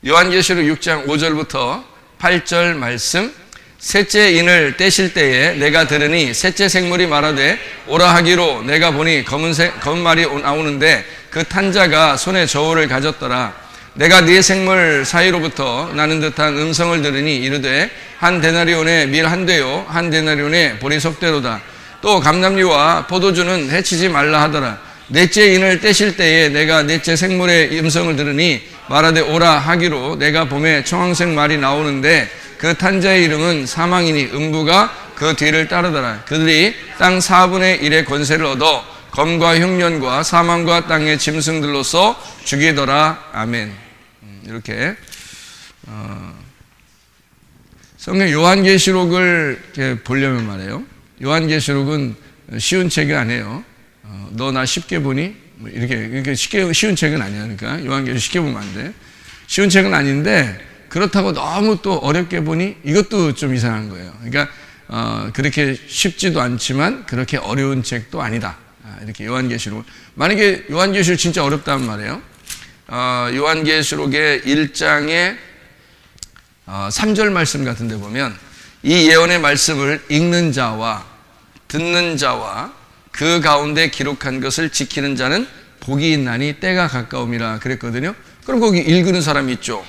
요한계시록 6장 5절부터 8절 말씀. 셋째 인을 떼실 때에 내가 들으니 셋째 생물이 말하되 오라 하기로 내가 보니 검은 말이 나오는데 그 탄자가 손에 저울을 가졌더라. 내가 네 생물 사이로부터 나는 듯한 음성을 들으니 이르되 한 데나리온의 밀 한 대요 한 데나리온의 보리 속대로다. 또 감람류와 포도주는 해치지 말라 하더라. 넷째 인을 떼실 때에 내가 넷째 생물의 음성을 들으니 말하되 오라 하기로 내가 봄에 청황색 말이 나오는데 그 탄자의 이름은 사망이니 음부가 그 뒤를 따르더라. 그들이 땅 4분의 1의 권세를 얻어 검과 흉년과 사망과 땅의 짐승들로서 죽이더라. 아멘. 이렇게 성경 요한계시록을 이렇게 보려면 말이에요. 요한계시록은 쉬운 책이 아니에요. 너 나 쉽게 보니? 뭐 이렇게 쉬운 책은 아니야. 그러니까 요한계시록 쉽게 보면 안 돼. 쉬운 책은 아닌데 그렇다고 너무 또 어렵게 보니 이것도 좀 이상한 거예요. 그러니까 그렇게 쉽지도 않지만 그렇게 어려운 책도 아니다. 이렇게 요한계시록. 만약에 요한계시록 진짜 어렵다는 말이에요. 요한계시록의 1장의 3절 말씀 같은 데 보면 이 예언의 말씀을 읽는 자와 듣는 자와 그 가운데 기록한 것을 지키는 자는 복이 있나니 때가 가까움이라 그랬거든요. 그럼 거기 읽는 사람이 있죠.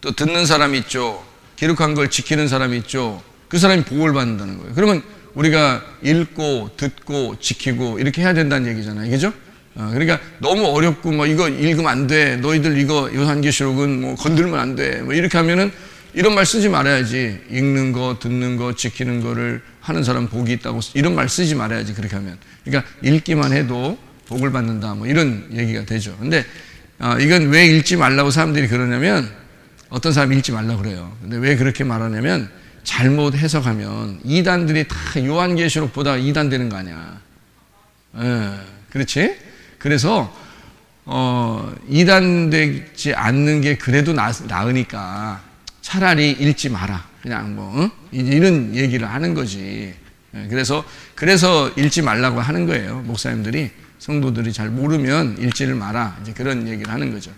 또 듣는 사람이 있죠. 기록한 걸 지키는 사람이 있죠. 그 사람이 복을 받는다는 거예요. 그러면 우리가 읽고 듣고 지키고 이렇게 해야 된다는 얘기잖아요. 그죠? 그러니까 너무 어렵고 뭐 이거 읽으면 안 돼. 너희들 이거 요한계시록은 뭐 건들면 안 돼. 뭐 이렇게 하면은 이런 말 쓰지 말아야지. 읽는 거, 듣는 거, 지키는 거를 하는 사람 복이 있다고 이런 말 쓰지 말아야지. 그렇게 하면. 그러니까 읽기만 해도 복을 받는다. 뭐 이런 얘기가 되죠. 근데 이건 왜 읽지 말라고 사람들이 그러냐면 어떤 사람이 읽지 말라고 그래요. 근데 왜 그렇게 말하냐면 잘못 해석하면 이단들이 다 요한계시록보다 이단 되는 거 아니야. 그렇지? 그래서 이단 되지 않는 게 그래도 나으니까 차라리 읽지 마라. 그냥 뭐 이런 얘기를 하는 거지. 그래서 읽지 말라고 하는 거예요. 목사님들이 성도들이 잘 모르면 읽지를 마라. 이제 그런 얘기를 하는 거죠.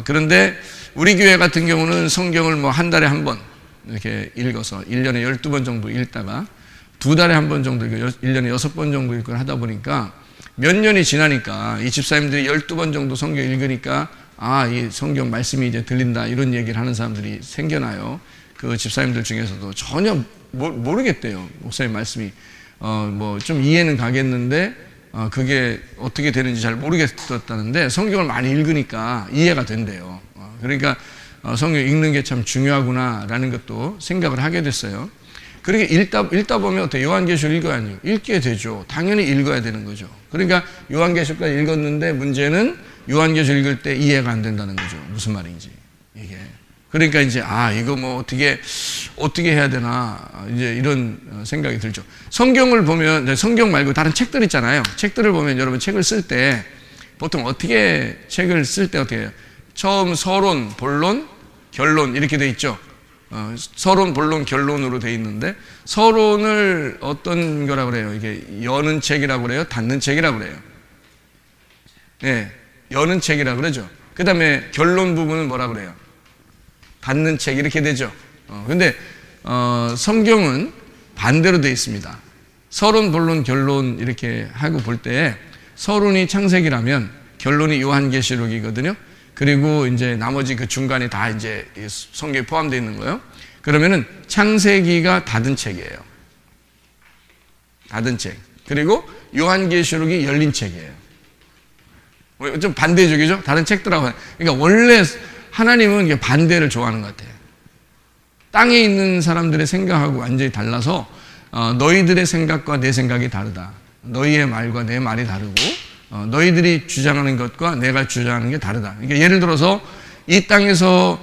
그런데 우리 교회 같은 경우는 성경을 뭐 한 달에 한 번 이렇게 읽어서 1년에 12번 정도 읽다가 2달에 한 번 정도 읽고 1년에 6번 정도 읽고 하다 보니까 몇 년이 지나니까 이 집사님들이 12번 정도 성경 읽으니까 이 성경 말씀이 이제 들린다 이런 얘기를 하는 사람들이 생겨나요. 그 집사님들 중에서도 전혀 모르겠대요. 목사님 말씀이 뭐 좀 이해는 가겠는데 그게 어떻게 되는지 잘 모르겠었다는데 성경을 많이 읽으니까 이해가 된대요. 그러니까 성경 읽는 게 참 중요하구나라는 것도 생각을 하게 됐어요. 그렇게 읽다 보면 어때요? 요한계시록 읽어야 하죠. 읽게 되죠. 당연히 읽어야 되는 거죠. 그러니까 요한계시록까지 읽었는데 문제는 요한계시록 읽을 때 이해가 안 된다는 거죠. 무슨 말인지 이게. 그러니까 이제 이거 뭐 어떻게 해야 되나 이제 이런 생각이 들죠. 성경을 보면 성경 말고 다른 책들 있잖아요. 책들을 보면 여러분 책을 쓸 때 보통 어떻게 책을 쓸 때 어떻게 해요? 처음 서론, 본론, 결론 이렇게 돼 있죠. 서론, 본론, 결론으로 돼 있는데 서론을 어떤 거라고 그래요? 이게 여는 책이라고 그래요? 닫는 책이라고 그래요? 네, 여는 책이라고 그러죠. 그 다음에 결론 부분은 뭐라고 그래요? 닫는 책 이렇게 되죠. 근데 성경은 반대로 되어 있습니다. 서론, 본론, 결론 이렇게 하고 볼 때 서론이 창세기라면 결론이 요한계시록이거든요. 그리고 이제 나머지 그 중간에 다 이제 성경에 포함되어 있는 거예요. 그러면은 창세기가 닫은 책이에요. 닫은 책. 그리고 요한계시록이 열린 책이에요. 좀 반대적이죠? 다른 책들하고. 그러니까 원래 하나님은 반대를 좋아하는 것 같아요. 땅에 있는 사람들의 생각하고 완전히 달라서 너희들의 생각과 내 생각이 다르다. 너희의 말과 내 말이 다르고 너희들이 주장하는 것과 내가 주장하는 게 다르다. 그러니까 예를 들어서 이 땅에서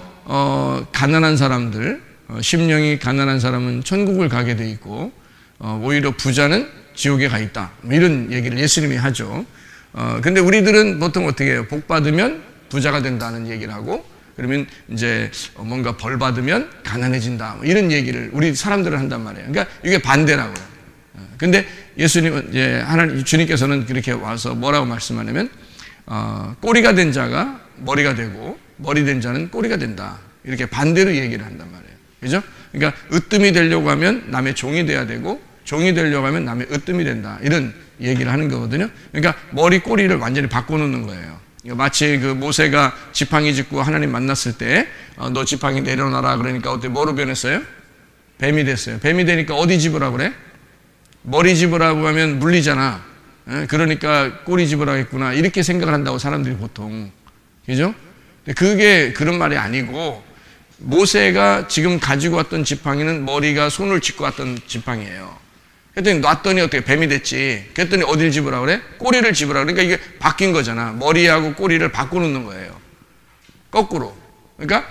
가난한 사람들, 심령이 가난한 사람은 천국을 가게 돼 있고 오히려 부자는 지옥에 가 있다. 이런 얘기를 예수님이 하죠. 근데 우리들은 보통 어떻게 해요? 복 받으면 부자가 된다는 얘기를 하고 그러면 이제 뭔가 벌 받으면 가난해진다. 이런 얘기를 우리 사람들은 한단 말이에요. 그러니까 이게 반대라고요. 근데 예수님은 이제 하나님 주님께서는 그렇게 와서 뭐라고 말씀하냐면 꼬리가 된 자가 머리가 되고 머리 된 자는 꼬리가 된다. 이렇게 반대로 얘기를 한단 말이에요. 그죠? 그러니까 으뜸이 되려고 하면 남의 종이 돼야 되고 종이 되려고 하면 남의 으뜸이 된다. 이런 얘기를 하는 거거든요. 그러니까 머리 꼬리를 완전히 바꿔놓는 거예요. 마치 그 모세가 지팡이 짚고 하나님 만났을 때 너 지팡이 내려놔라 그러니까 어때? 뭐로 변했어요? 뱀이 됐어요. 뱀이 되니까 어디 집으라고 그래? 머리 집으라고 하면 물리잖아. 그러니까 꼬리 집으라겠구나. 이렇게 생각을 한다고 사람들이 보통. 그죠? 그게 그런 말이 아니고 모세가 지금 가지고 왔던 지팡이는 머리가 손을 짚고 왔던 지팡이에요. 그랬더니 놨더니 어떻게 뱀이 됐지. 그랬더니 어딜 집으라고 그래? 꼬리를 집으라. 그러니까 이게 바뀐 거잖아. 머리하고 꼬리를 바꿔놓는 거예요. 거꾸로. 그러니까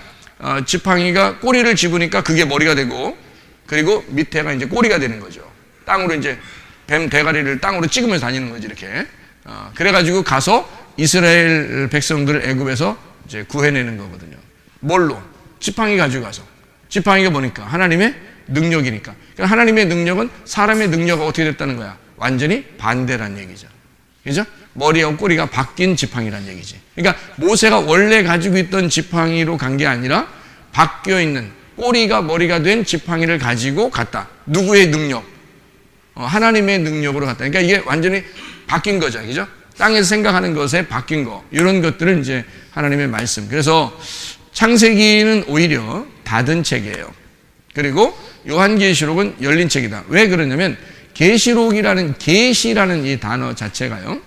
지팡이가 꼬리를 집으니까 그게 머리가 되고 그리고 밑에가 이제 꼬리가 되는 거죠. 땅으로 이제 뱀 대가리를 땅으로 찍으면서 다니는 거지 이렇게. 그래가지고 가서 이스라엘 백성들을 애굽에서 이제 구해내는 거거든요. 뭘로? 지팡이 가지고 가서. 지팡이가 뭐니까? 하나님의 능력이니까. 그러니까 하나님의 능력은 사람의 능력이 어떻게 됐다는 거야? 완전히 반대란 얘기죠. 그죠? 머리하고 꼬리가 바뀐 지팡이란 얘기지. 그러니까 모세가 원래 가지고 있던 지팡이로 간 게 아니라 바뀌어 있는 꼬리가 머리가 된 지팡이를 가지고 갔다. 누구의 능력? 하나님의 능력으로 갔다. 그러니까 이게 완전히 바뀐 거죠. 그죠? 땅에서 생각하는 것에 바뀐 거. 이런 것들은 이제 하나님의 말씀. 그래서 창세기는 오히려 닫은 책이에요. 그리고 요한계시록은 열린 책이다. 왜 그러냐면 계시록이라는 계시라는 이 단어 자체가요.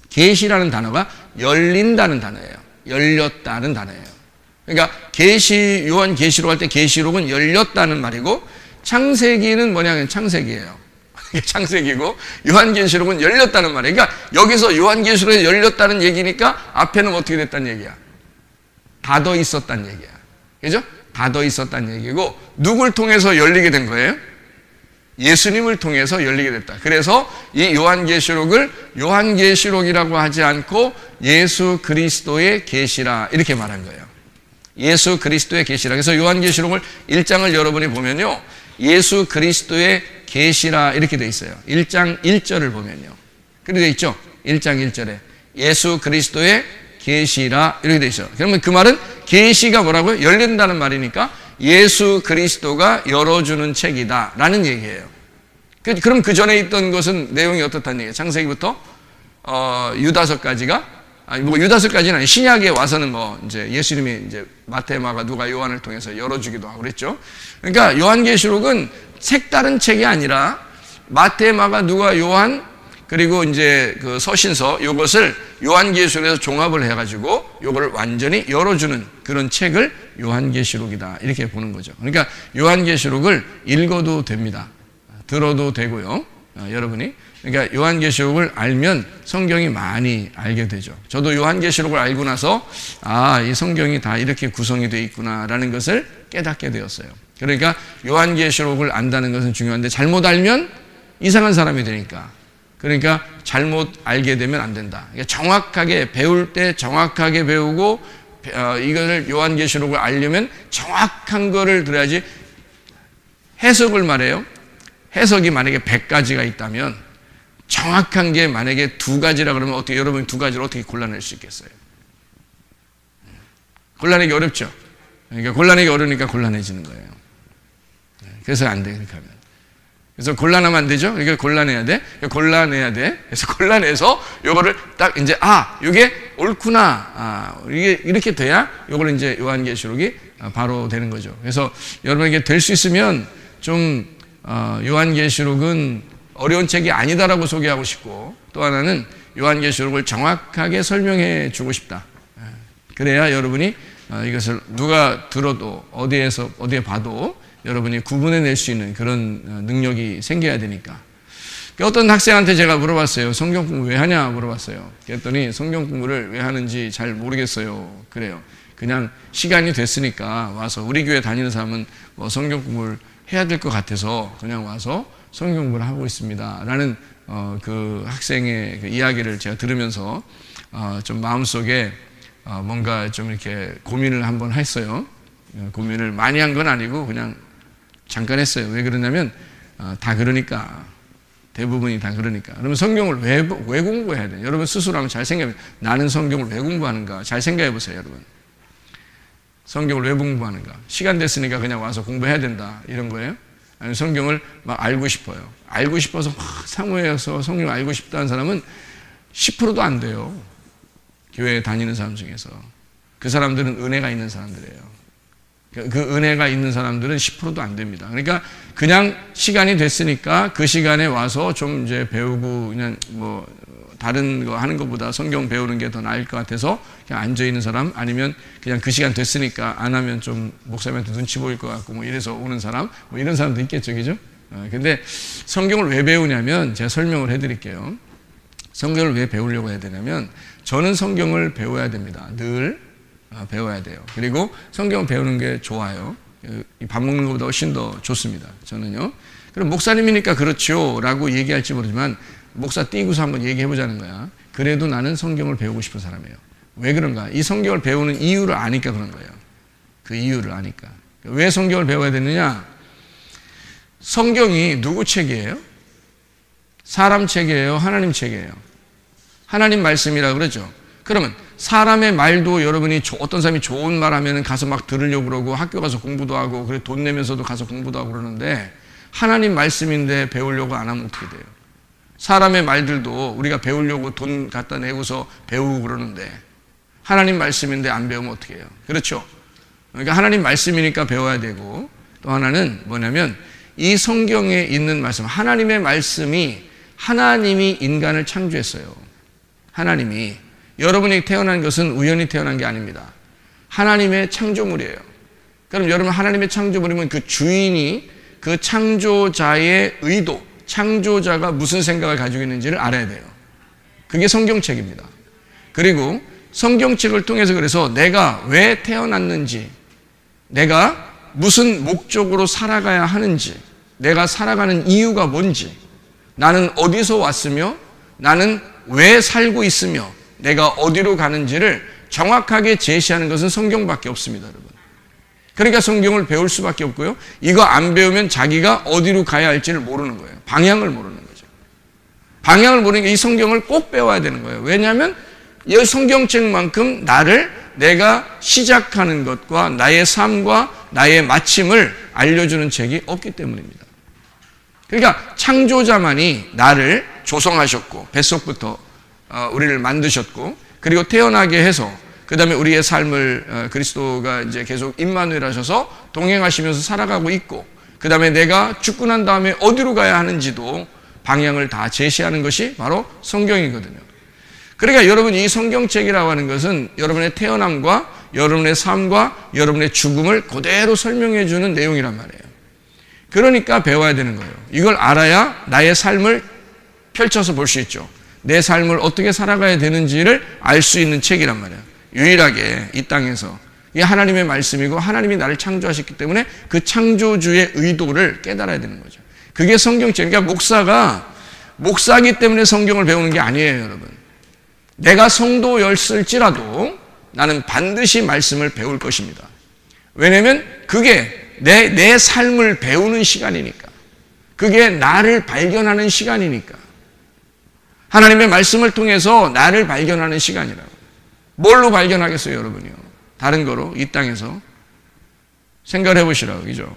계시라는 단어가 열린다는 단어예요. 열렸다는 단어예요. 그러니까 요한계시록 할 때 계시록은 열렸다는 말이고 창세기는 뭐냐면 창세기예요. 창세기고 요한계시록은 열렸다는 말이에요. 그러니까 여기서 요한계시록에 열렸다는 얘기니까 앞에는 어떻게 됐다는 얘기야? 닫아 있었다는 얘기야. 그죠? 닫아 있었다는 얘기고 누굴 통해서 열리게 된 거예요? 예수님을 통해서 열리게 됐다. 그래서 이 요한계시록을 요한계시록이라고 하지 않고 예수 그리스도의 계시라 이렇게 말한 거예요. 예수 그리스도의 계시라. 그래서 요한계시록을 1장을 여러분이 보면요. 예수 그리스도의 계시라 이렇게 돼 있어요. 1장 1절을 보면요. 그렇게 돼 있죠? 1장 1절에 예수 그리스도의 계시라 이렇게 돼 있어요. 그러면 그 말은 계시가 뭐라고요? 열린다는 말이니까 예수 그리스도가 열어주는 책이다 라는 얘기예요. 그럼 그 전에 있던 것은 내용이 어떻다는 얘기예요? 창세기부터 유다서까지가 뭐 유다서까지는 아니 신약에 와서는 뭐 이제 예수님이 이제 마태, 마가, 누가, 요한을 통해서 열어주기도 하고 그랬죠. 그러니까 요한계시록은 색다른 책이 아니라 마태, 마가, 누가, 요한 그리고 이제 그 서신서 이것을 요한계시록에서 종합을 해가지고 이거를 완전히 열어주는 그런 책을 요한계시록이다 이렇게 보는 거죠. 그러니까 요한계시록을 읽어도 됩니다. 들어도 되고요. 여러분이 그러니까 요한계시록을 알면 성경이 많이 알게 되죠. 저도 요한계시록을 알고 나서 이 성경이 다 이렇게 구성이 되어 있구나라는 것을 깨닫게 되었어요. 그러니까 요한계시록을 안다는 것은 중요한데 잘못 알면 이상한 사람이 되니까. 그러니까 잘못 알게 되면 안 된다. 그러니까 정확하게 배울 때 정확하게 배우고 이것을 요한계시록을 알려면 정확한 거를 들어야지. 해석을 말해요. 해석이 만약에 100가지가 있다면 정확한 게 만약에 2가지라 그러면 어떻게 여러분이 2가지를 어떻게 골라낼 수 있겠어요? 골라내기 어렵죠. 그러니까 골라내기 어려우니까 곤란해지는 거예요. 그래서 안 돼, 그렇게 하면. 그래서 곤란하면 안 되죠? 그러니까 곤란해야 돼. 곤란해야 돼. 그래서 곤란해서 요거를 딱 이제 이게 옳구나. 이게 이렇게 돼야 요걸 이제 요한계시록이 바로 되는 거죠. 그래서 여러분에게 될 수 있으면 좀 요한계시록은 어려운 책이 아니다라고 소개하고 싶고 또 하나는 요한계시록을 정확하게 설명해 주고 싶다. 그래야 여러분이 이것을 누가 들어도 어디에 봐도 여러분이 구분해낼 수 있는 그런 능력이 생겨야 되니까. 어떤 학생한테 제가 물어봤어요. 성경 공부 왜 하냐 물어봤어요. 그랬더니 성경 공부를 왜 하는지 잘 모르겠어요. 그래요. 그냥 시간이 됐으니까 와서 우리 교회 다니는 사람은 뭐 성경 공부를 해야 될 것 같아서 그냥 와서 성경 공부를 하고 있습니다. 라는 그 학생의 그 이야기를 제가 들으면서 좀 마음속에 뭔가 좀 이렇게 고민을 한번 했어요. 고민을 많이 한 건 아니고 그냥 잠깐 했어요. 왜 그러냐면 다 그러니까. 대부분이 다 그러니까. 그러면 성경을 왜 공부해야 돼? 여러분 스스로 한번 잘 생각해 보세요. 나는 성경을 왜 공부하는가? 잘 생각해 보세요, 여러분. 성경을 왜 공부하는가? 시간 됐으니까 그냥 와서 공부해야 된다. 이런 거예요? 아니면 성경을 막 알고 싶어요. 알고 싶어서 막 사모해서 성경 알고 싶다는 사람은 10%도 안 돼요. 교회에 다니는 사람 중에서. 그 사람들은 은혜가 있는 사람들이에요. 그 은혜가 있는 사람들은 10%도 안 됩니다. 그러니까 그냥 시간이 됐으니까 그 시간에 와서 좀 이제 배우고 그냥 뭐 다른 거 하는 것보다 성경 배우는 게 더 나을 것 같아서 그냥 앉아 있는 사람, 아니면 그냥 그 시간 됐으니까 안 하면 좀 목사님한테 눈치 보일 것 같고 뭐 이래서 오는 사람, 뭐 이런 사람도 있겠죠, 그죠? 근데 성경을 왜 배우냐면 제가 설명을 해드릴게요. 성경을 왜 배우려고 해야 되냐면 저는 성경을 배워야 됩니다. 늘 배워야 돼요. 그리고 성경을 배우는 게 좋아요. 밥 먹는 것보다 훨씬 더 좋습니다. 저는요. 그럼 목사님이니까 그렇죠 라고 얘기할지 모르지만 목사 띄고서 한번 얘기해보자는 거야. 그래도 나는 성경을 배우고 싶은 사람이에요. 왜 그런가? 이 성경을 배우는 이유를 아니까 그런 거예요. 그 이유를 아니까. 왜 성경을 배워야 되느냐? 성경이 누구 책이에요? 사람 책이에요? 하나님 책이에요? 하나님 말씀이라 그러죠. 그러면 사람의 말도 여러분이 어떤 사람이 좋은 말 하면 가서 막 들으려고 그러고 학교 가서 공부도 하고 그래 돈 내면서도 가서 공부도 하고 그러는데 하나님 말씀인데 배우려고 안 하면 어떻게 돼요? 사람의 말들도 우리가 배우려고 돈 갖다 내고서 배우고 그러는데 하나님 말씀인데 안 배우면 어떻게 해요? 그렇죠? 그러니까 하나님 말씀이니까 배워야 되고, 또 하나는 뭐냐면 이 성경에 있는 말씀, 하나님의 말씀이 하나님이 인간을 창조했어요. 하나님이. 여러분이 태어난 것은 우연히 태어난 게 아닙니다. 하나님의 창조물이에요. 그럼 여러분 하나님의 창조물이면 그 주인이 그 창조자의 의도, 창조자가 무슨 생각을 가지고 있는지를 알아야 돼요. 그게 성경책입니다. 그리고 성경책을 통해서 그래서 내가 왜 태어났는지, 내가 무슨 목적으로 살아가야 하는지, 내가 살아가는 이유가 뭔지, 나는 어디서 왔으며 나는 왜 살고 있으며 내가 어디로 가는지를 정확하게 제시하는 것은 성경밖에 없습니다, 여러분. 그러니까 성경을 배울 수밖에 없고요. 이거 안 배우면 자기가 어디로 가야 할지를 모르는 거예요. 방향을 모르는 거죠. 방향을 모르니까 이 성경을 꼭 배워야 되는 거예요. 왜냐하면 이 성경책만큼 내가 시작하는 것과 나의 삶과 나의 마침을 알려주는 책이 없기 때문입니다. 그러니까 창조자만이 나를 조성하셨고 뱃속부터 우리를 만드셨고, 그리고 태어나게 해서 그 다음에 우리의 삶을 그리스도가 이제 계속 임마누엘 하셔서 동행하시면서 살아가고 있고, 그 다음에 내가 죽고 난 다음에 어디로 가야 하는지도 방향을 다 제시하는 것이 바로 성경이거든요. 그러니까 여러분 이 성경책이라고 하는 것은 여러분의 태어남과 여러분의 삶과 여러분의 죽음을 그대로 설명해 주는 내용이란 말이에요. 그러니까 배워야 되는 거예요. 이걸 알아야 나의 삶을 펼쳐서 볼 수 있죠. 내 삶을 어떻게 살아가야 되는지를 알 수 있는 책이란 말이에요. 유일하게 이 땅에서 이게 하나님의 말씀이고 하나님이 나를 창조하셨기 때문에 그 창조주의 의도를 깨달아야 되는 거죠. 그게 성경책. 그러니까 목사기 때문에 성경을 배우는 게 아니에요, 여러분. 내가 성도였을지라도 나는 반드시 말씀을 배울 것입니다. 왜냐하면 그게 내 삶을 배우는 시간이니까. 그게 나를 발견하는 시간이니까. 하나님의 말씀을 통해서 나를 발견하는 시간이라고. 뭘로 발견하겠어요, 여러분이요? 다른 거로 이 땅에서 생각을 해보시라고, 그죠?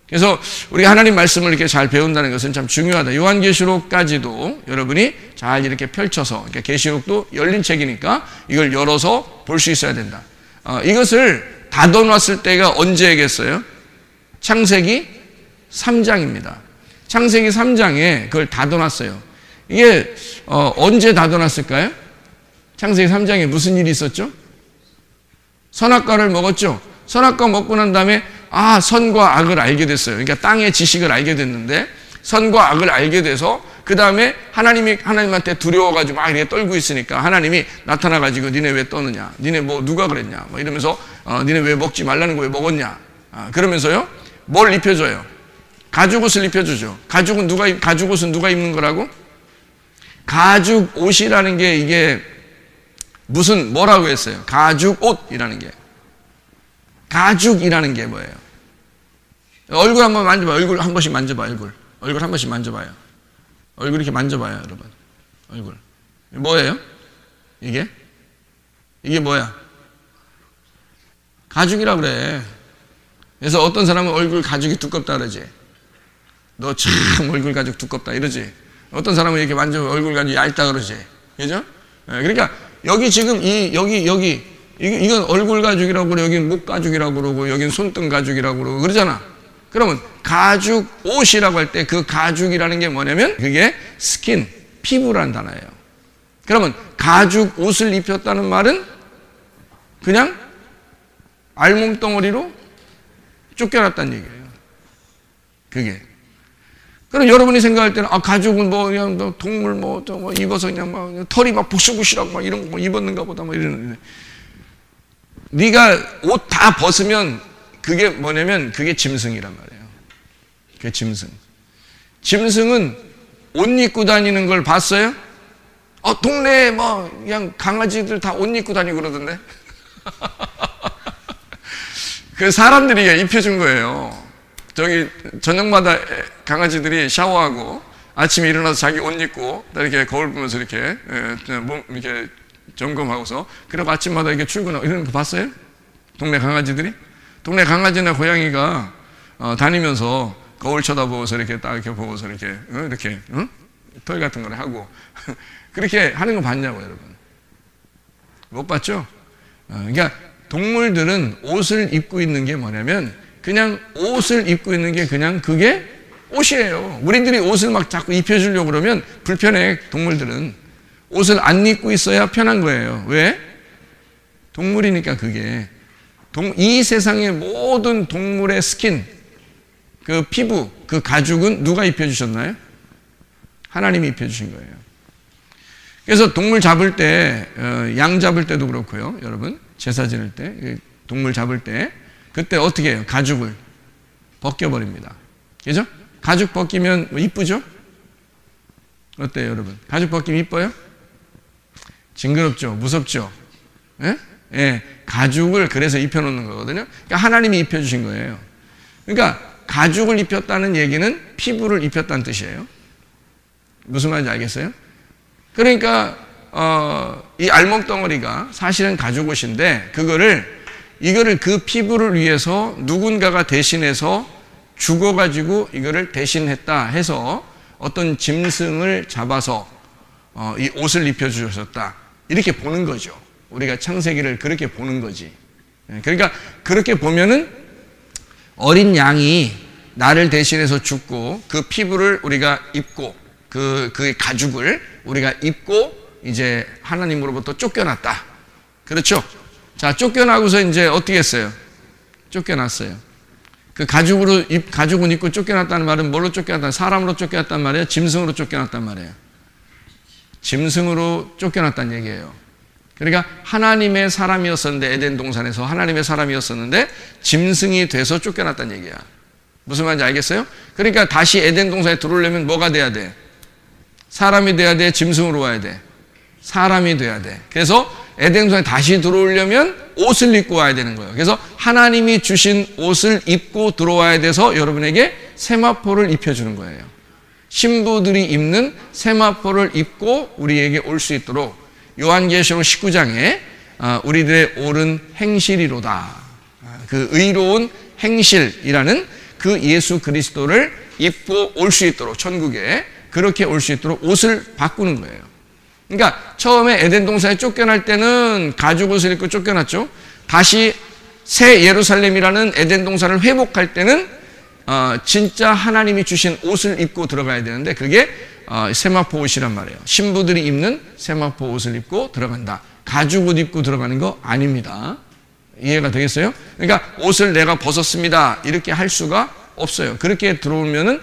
그래서 우리가 하나님 말씀을 이렇게 잘 배운다는 것은 참 중요하다. 요한계시록까지도 여러분이 잘 이렇게 펼쳐서, 그러니까 계시록도 열린 책이니까 이걸 열어서 볼 수 있어야 된다. 이것을 닫아놨을 때가 언제겠어요? 창세기 3장입니다. 창세기 3장에 그걸 닫아놨어요. 이게 언제 닫아놨을까요? 창세기 3장에 무슨 일이 있었죠? 선악과를 먹었죠. 선악과 먹고 난 다음에 선과 악을 알게 됐어요. 그러니까 땅의 지식을 알게 됐는데 선과 악을 알게 돼서 그 다음에 하나님한테 두려워가지고 막 이렇게 떨고 있으니까 하나님이 나타나가지고 니네 왜 떠느냐? 니네 뭐 누가 그랬냐? 뭐 이러면서 니네 왜 먹지 말라는 거 왜 먹었냐? 그러면서요 뭘 입혀줘요? 가죽옷을 입혀주죠. 가죽옷은 누가 입는 거라고? 가죽 옷이라는 게 이게 뭐라고 했어요? 가죽 옷이라는 게. 가죽이라는 게 뭐예요? 얼굴 한번 만져봐요. 얼굴 한 번씩 만져봐요. 얼굴 한 번씩 만져봐요. 얼굴 이렇게 만져봐요, 여러분. 얼굴. 뭐예요? 이게 뭐야? 가죽이라 그래. 그래서 어떤 사람은 얼굴 가죽이 두껍다 그러지. 너 참 얼굴 가죽 두껍다 이러지. 어떤 사람은 이렇게 만져면 얼굴 가죽이 얇다 그러지. 그죠? 그러니까 여기 지금 이건 얼굴 가죽이라고 그러고 여긴 목 가죽이라고 그러고 여긴 손등 가죽이라고 그러고 그러잖아. 그러면 가죽 옷이라고 할 때 그 가죽이라는 게 뭐냐면 그게 스킨, 피부라는 단어예요. 그러면 가죽 옷을 입혔다는 말은 그냥 알몸덩어리로 쫓겨났다는 얘기예요. 그게. 그럼 여러분이 생각할 때는 가죽은 뭐 그냥 동물 뭐 입어서 그냥 막 털이 막 부실부실하고 막 이런 거 뭐 입었는가 보다 뭐 이러는데, 네가 옷 다 벗으면 그게 뭐냐면 그게 짐승이란 말이에요. 그게 짐승. 짐승은 옷 입고 다니는 걸 봤어요? 동네에 뭐 그냥 강아지들 다 옷 입고 다니고 그러던데. 그 사람들이 입혀준 거예요. 저기 저녁마다 강아지들이 샤워하고 아침에 일어나서 자기 옷 입고 이렇게 거울 보면서 이렇게 몸 이렇게 점검하고서 그리고 아침마다 이렇게 출근하고 이러는 거 봤어요? 동네 강아지들이? 동네 강아지나 고양이가 다니면서 거울 쳐다보고서 이렇게 딱 이렇게 보고서 이렇게 이렇게 털 같은 걸 하고 그렇게 하는 거 봤냐고 여러분? 못 봤죠? 그러니까 동물들은 옷을 입고 있는 게 뭐냐면 그냥 옷을 입고 있는 게 그냥 그게 옷이에요. 우리들이 옷을 막 자꾸 입혀주려고 그러면 불편해. 동물들은 옷을 안 입고 있어야 편한 거예요. 왜? 동물이니까. 그게 이 세상의 모든 동물의 스킨, 그 피부, 그 가죽은 누가 입혀주셨나요? 하나님이 입혀주신 거예요. 그래서 동물 잡을 때, 양 잡을 때도 그렇고요. 여러분 제사 지낼 때 동물 잡을 때 그때 어떻게 해요? 가죽을 벗겨버립니다. 그죠? 가죽 벗기면 뭐 이쁘죠? 어때요 여러분? 가죽 벗기면 이뻐요? 징그럽죠? 무섭죠? 예? 예, 가죽을 그래서 입혀놓는 거거든요. 그러니까 하나님이 입혀주신 거예요. 그러니까 가죽을 입혔다는 얘기는 피부를 입혔다는 뜻이에요. 무슨 말인지 알겠어요? 그러니까 이 알몸덩어리가 사실은 가죽 옷인데 이거를 그 피부를 위해서 누군가가 대신해서 죽어가지고 이거를 대신했다 해서 어떤 짐승을 잡아서 이 옷을 입혀주셨다 이렇게 보는 거죠. 우리가 창세기를 그렇게 보는 거지. 그러니까 그렇게 보면은 어린 양이 나를 대신해서 죽고 그 피부를 우리가 입고 그 가죽을 우리가 입고 이제 하나님으로부터 쫓겨났다. 그렇죠? 자, 쫓겨나고서 이제 어떻게 했어요? 쫓겨났어요. 그 가죽은 입고 쫓겨났다는 말은 뭘로 쫓겨났다? 사람으로 쫓겨났단 말이에요? 짐승으로 쫓겨났단 말이에요? 짐승으로 쫓겨났다는 얘기예요. 그러니까 하나님의 사람이었었는데 에덴 동산에서 하나님의 사람이었었는데 짐승이 돼서 쫓겨났다는 얘기야. 무슨 말인지 알겠어요? 그러니까 다시 에덴 동산에 들어오려면 뭐가 돼야 돼? 사람이 돼야 돼? 짐승으로 와야 돼? 사람이 돼야 돼. 그래서 에덴 동산에 다시 들어오려면 옷을 입고 와야 되는 거예요. 그래서 하나님이 주신 옷을 입고 들어와야 돼서 여러분에게 세마포를 입혀주는 거예요. 신부들이 입는 세마포를 입고 우리에게 올 수 있도록 요한계시록 19장에 우리들의 옳은 행실이로다. 그 의로운 행실이라는 그 예수 그리스도를 입고 올 수 있도록 천국에 그렇게 올 수 있도록 옷을 바꾸는 거예요. 그러니까 처음에 에덴 동산에 쫓겨날 때는 가죽 옷을 입고 쫓겨났죠. 다시 새 예루살렘이라는 에덴 동산을 회복할 때는 진짜 하나님이 주신 옷을 입고 들어가야 되는데 그게 세마포 옷이란 말이에요. 신부들이 입는 세마포 옷을 입고 들어간다. 가죽 옷 입고 들어가는 거 아닙니다. 이해가 되겠어요? 그러니까 옷을 내가 벗었습니다 이렇게 할 수가 없어요. 그렇게 들어오면은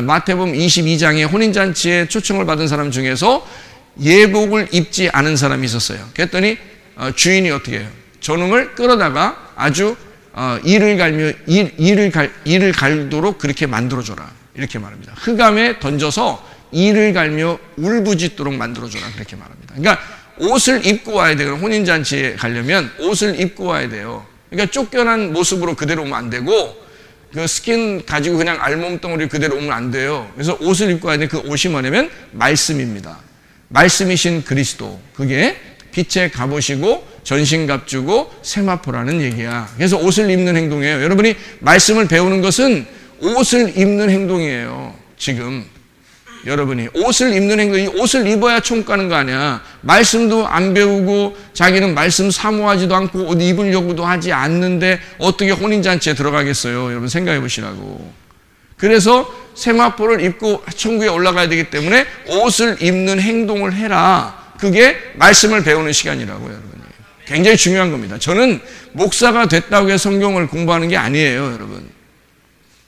마태복음 22장에 혼인잔치에 초청을 받은 사람 중에서 예복을 입지 않은 사람이 있었어요. 그랬더니 주인이 어떻게 해요? 저놈을 끌어다가 아주 이를 갈도록 그렇게 만들어줘라 이렇게 말합니다. 흑암에 던져서 이를 갈며 울부짖도록 만들어줘라 그렇게 말합니다. 그러니까 옷을 입고 와야 돼요. 혼인잔치에 가려면 옷을 입고 와야 돼요. 그러니까 쫓겨난 모습으로 그대로 오면 안 되고 그 스킨 가지고 그냥 알몸덩어리 그대로 오면 안 돼요. 그래서 옷을 입고 와야 돼. 그 옷이 뭐냐면 말씀입니다. 말씀이신 그리스도, 그게 빛의 갑옷이고 전신갑주고 세마포라는 얘기야. 그래서 옷을 입는 행동이에요. 여러분이 말씀을 배우는 것은 옷을 입는 행동이에요. 지금 여러분이 옷을 입는 행동, 이 옷을 입어야 총 가는 거 아니야. 말씀도 안 배우고 자기는 말씀 사모하지도 않고 옷 입으려고도 하지 않는데 어떻게 혼인잔치에 들어가겠어요? 여러분 생각해 보시라고. 그래서 세마포를 입고 천국에 올라가야 되기 때문에 옷을 입는 행동을 해라. 그게 말씀을 배우는 시간이라고요, 여러분이. 굉장히 중요한 겁니다. 저는 목사가 됐다고 해서 성경을 공부하는 게 아니에요, 여러분.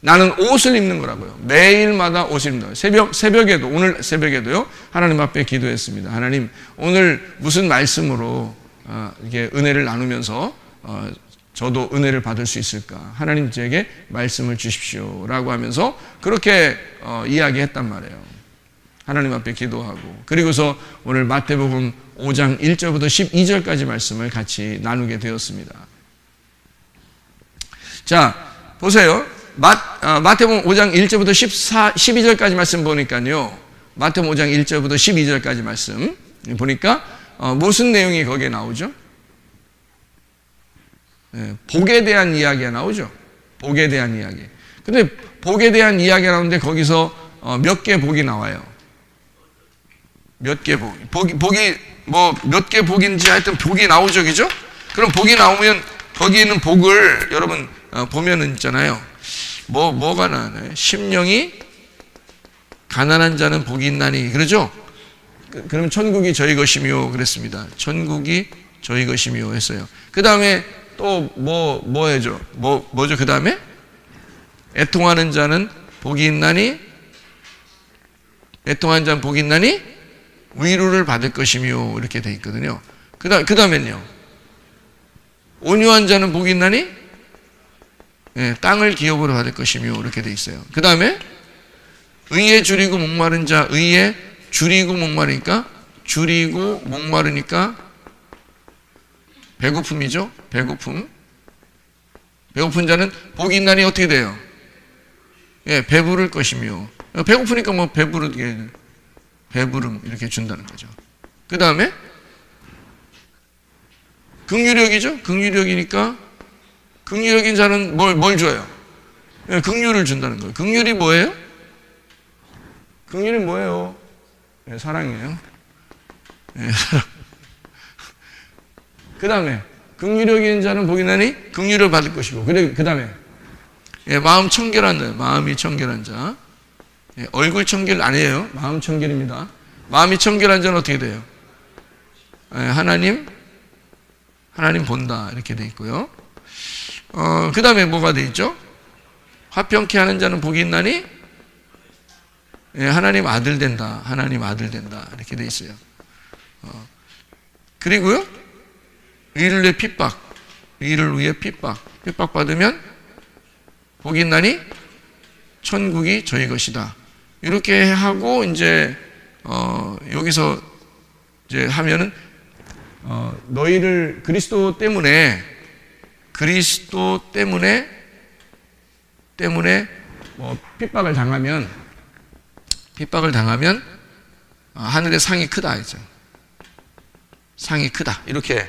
나는 옷을 입는 거라고요. 매일마다 옷을 입는 거예요. 새벽에도, 오늘 새벽에도요, 하나님 앞에 기도했습니다. 하나님, 오늘 무슨 말씀으로 이렇게 은혜를 나누면서 저도 은혜를 받을 수 있을까? 하나님 저에게 말씀을 주십시오. 라고 하면서 그렇게 이야기했단 말이에요. 하나님 앞에 기도하고. 그리고서 오늘 마태복음 5장 1절부터 12절까지 말씀을 같이 나누게 되었습니다. 자, 보세요. 마태복음 5장 1절부터 12절까지 말씀 보니까요. 마태복음 5장 1절부터 12절까지 말씀 보니까 무슨 내용이 거기에 나오죠? 복에 대한 이야기가 나오죠. 복에 대한 이야기. 근데 복에 대한 이야기가 나오는데 거기서 몇 개 복이 나와요. 몇 개 복이 뭐 몇 개 복인지 하여튼 복이 나오죠. 그죠? 그럼 복이 나오면 거기 있는 복을 여러분 보면은 있잖아요. 뭐가 나와요? 심령이 가난한 자는 복이 있나니. 그러죠? 그럼 천국이 저희 것이며 그랬습니다. 천국이 저희 것이며 했어요. 그 다음에 또 뭐 해줘? 뭐죠? 그 다음에 애통하는 자는 복이 있나니, 애통하는 자는 복이 있나니 위로를 받을 것이며 이렇게 돼 있거든요. 그 다음에는요. 온유한 자는 복이 있나니 땅을 기업으로 받을 것이며 이렇게 돼 있어요. 그 다음에 의에 줄이고 목마른 자, 의에 줄이고 목마르니까 줄이고 목마르니까 배고픔이죠. 배고픈 자는 복이 있나니 어떻게 돼요? 배부를 것이며. 배고프니까 뭐 배부름 이렇게 준다는 거죠. 그 다음에 긍휼력이죠. 긍휼력이니까 긍휼력인 자는 뭘 줘요? 긍휼을 준다는 거예요. 긍휼이 뭐예요? 긍휼이 뭐예요? 사랑이에요. 사랑. 그 다음에 긍휼력인 자는 복이 나니 긍휼을 받을 것이고, 그 다음에 마음 청결한 자, 마음이 청결한 자. 얼굴 청결 아니에요. 마음 청결입니다. 마음이 청결한 자는 어떻게 돼요? 하나님 본다 이렇게 돼 있고요. 그 다음에 뭐가 돼 있죠? 화평케 하는 자는 복이 있나니 하나님 아들 된다. 하나님 아들 된다 이렇게 돼 있어요. 그리고요, 의를 위해 의를 위해 핍박받으면 복이 있나니 천국이 저희 것이다. 이렇게 하고 이제 여기서 이제 하면은 너희를 그리스도 때문에 뭐 핍박을 당하면 하늘의 상이 크다 이죠. 상이 크다 이렇게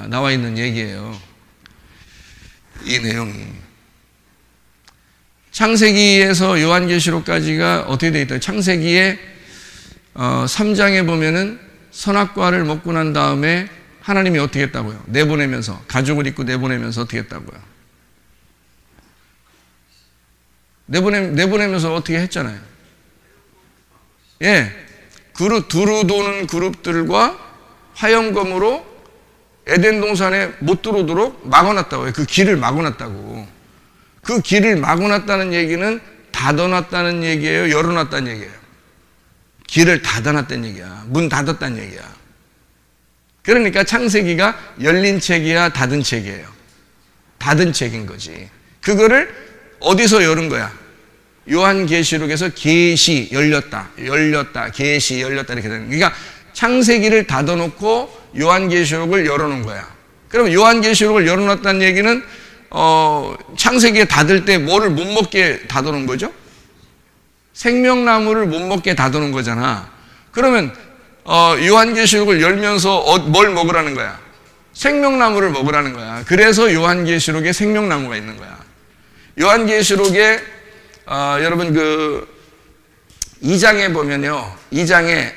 나와 있는 얘기예요. 이 내용이 창세기에서 요한계시록까지가 어떻게 되어 있다? 창세기에 3장에 보면은 선악과를 먹고 난 다음에 하나님이 어떻게 했다고요? 내보내면서, 가족을 입고 내보내면서 어떻게 했다고요? 내보내면서 어떻게 했잖아요. 두루 도는 그룹들과 화염검으로 에덴 동산에 못 들어오도록 막아놨다고요. 그 길을 막아놨다고. 그 길을 막아놨다는 얘기는 닫아놨다는 얘기예요? 열어놨다는 얘기예요? 길을 닫아놨다는 얘기야. 문 닫았다는 얘기야. 그러니까 창세기가 열린 책이야, 닫은 책이에요? 닫은 책인 거지. 그거를 어디서 열은 거야? 요한계시록에서 계시 열렸다, 계시 열렸다 이렇게 되는 거야. 그러니까 창세기를 닫아놓고 요한계시록을 열어놓은 거야. 그럼 요한계시록을 열어놨다는 얘기는 창세기에 닫을 때 뭐를 못 먹게 닫아놓은 거죠? 생명나무를 못 먹게 닫아놓은 거잖아. 그러면 요한계시록을 열면서 뭘 먹으라는 거야? 생명나무를 먹으라는 거야. 그래서 요한계시록에 생명나무가 있는 거야. 요한계시록에 여러분 그 2장에 보면요. 2장에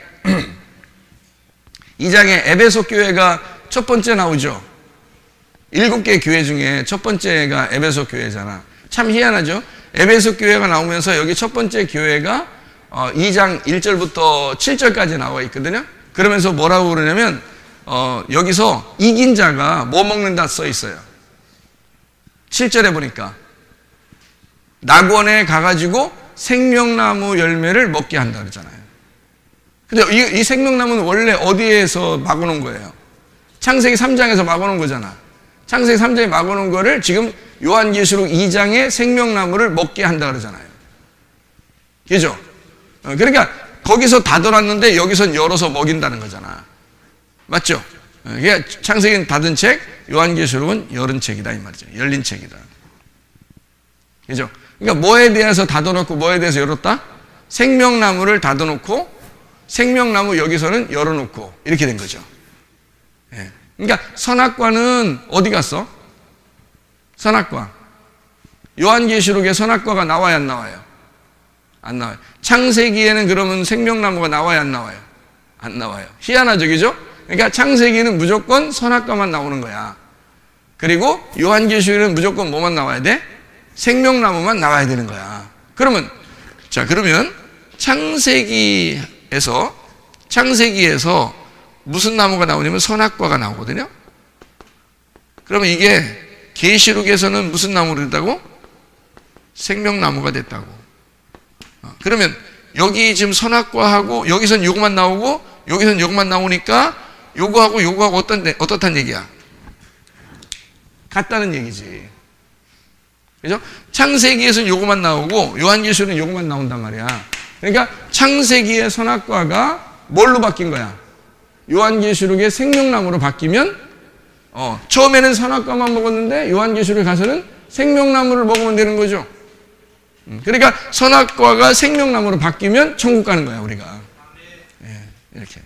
에베소 교회가 첫 번째 나오죠. 7개 교회 중에 첫 번째가 에베소 교회잖아. 참 희한하죠. 에베소 교회가 나오면서 여기 첫 번째 교회가 2장 1절부터 7절까지 나와 있거든요. 그러면서 뭐라고 그러냐면 여기서 이긴 자가 뭐 먹는다 써 있어요. 7절에 보니까 낙원에 가가지고 생명나무 열매를 먹게 한다 그러잖아요. 근데 이 생명나무는 원래 어디에서 막아놓은 거예요? 창세기 3장에서 막아놓은 거잖아. 창세기 3장에 막아놓은 거를 지금 요한계시록 2장에 생명나무를 먹게 한다 그러잖아요. 그죠? 그러니까 거기서 닫아놨는데 여기선 열어서 먹인다는 거잖아. 맞죠? 그러니까 창세기는 닫은 책, 요한계시록은 열은 책이다 이 말이죠. 열린 책이다. 그죠? 그러니까 뭐에 대해서 닫아놓고 뭐에 대해서 열었다? 생명나무를 닫아놓고 생명나무 여기서는 열어놓고 이렇게 된 거죠. 예. 그러니까 선악과는 어디 갔어? 선악과. 요한계시록에 선악과가 나와야 안 나와요? 안 나와요. 창세기에는 그러면 생명나무가 나와야 안 나와요? 안 나와요. 희한하죠, 그죠? 그러니까 창세기는 무조건 선악과만 나오는 거야. 그리고 요한계시록에는 무조건 뭐만 나와야 돼? 생명나무만 나와야 되는 거야. 그러면 창세기에서 무슨 나무가 나오냐면 선악과가 나오거든요. 그러면 이게 계시록에서는 무슨 나무로 됐다고? 생명나무가 됐다고. 그러면 여기 지금 선악과하고 여기선 요거만 나오고 여기선 요거만 나오니까 요거하고 어떻단 얘기야? 같다는 얘기지. 그죠? 창세기에서는 요거만 나오고 요한계시록은 요거만 나온단 말이야. 그러니까 창세기의 선악과가 뭘로 바뀐 거야? 요한계시록의 생명나무로 바뀌면 처음에는 선악과만 먹었는데 요한계시록에 가서는 생명나무를 먹으면 되는 거죠. 그러니까 선악과가 생명나무로 바뀌면 천국 가는 거야 우리가. 예, 이렇게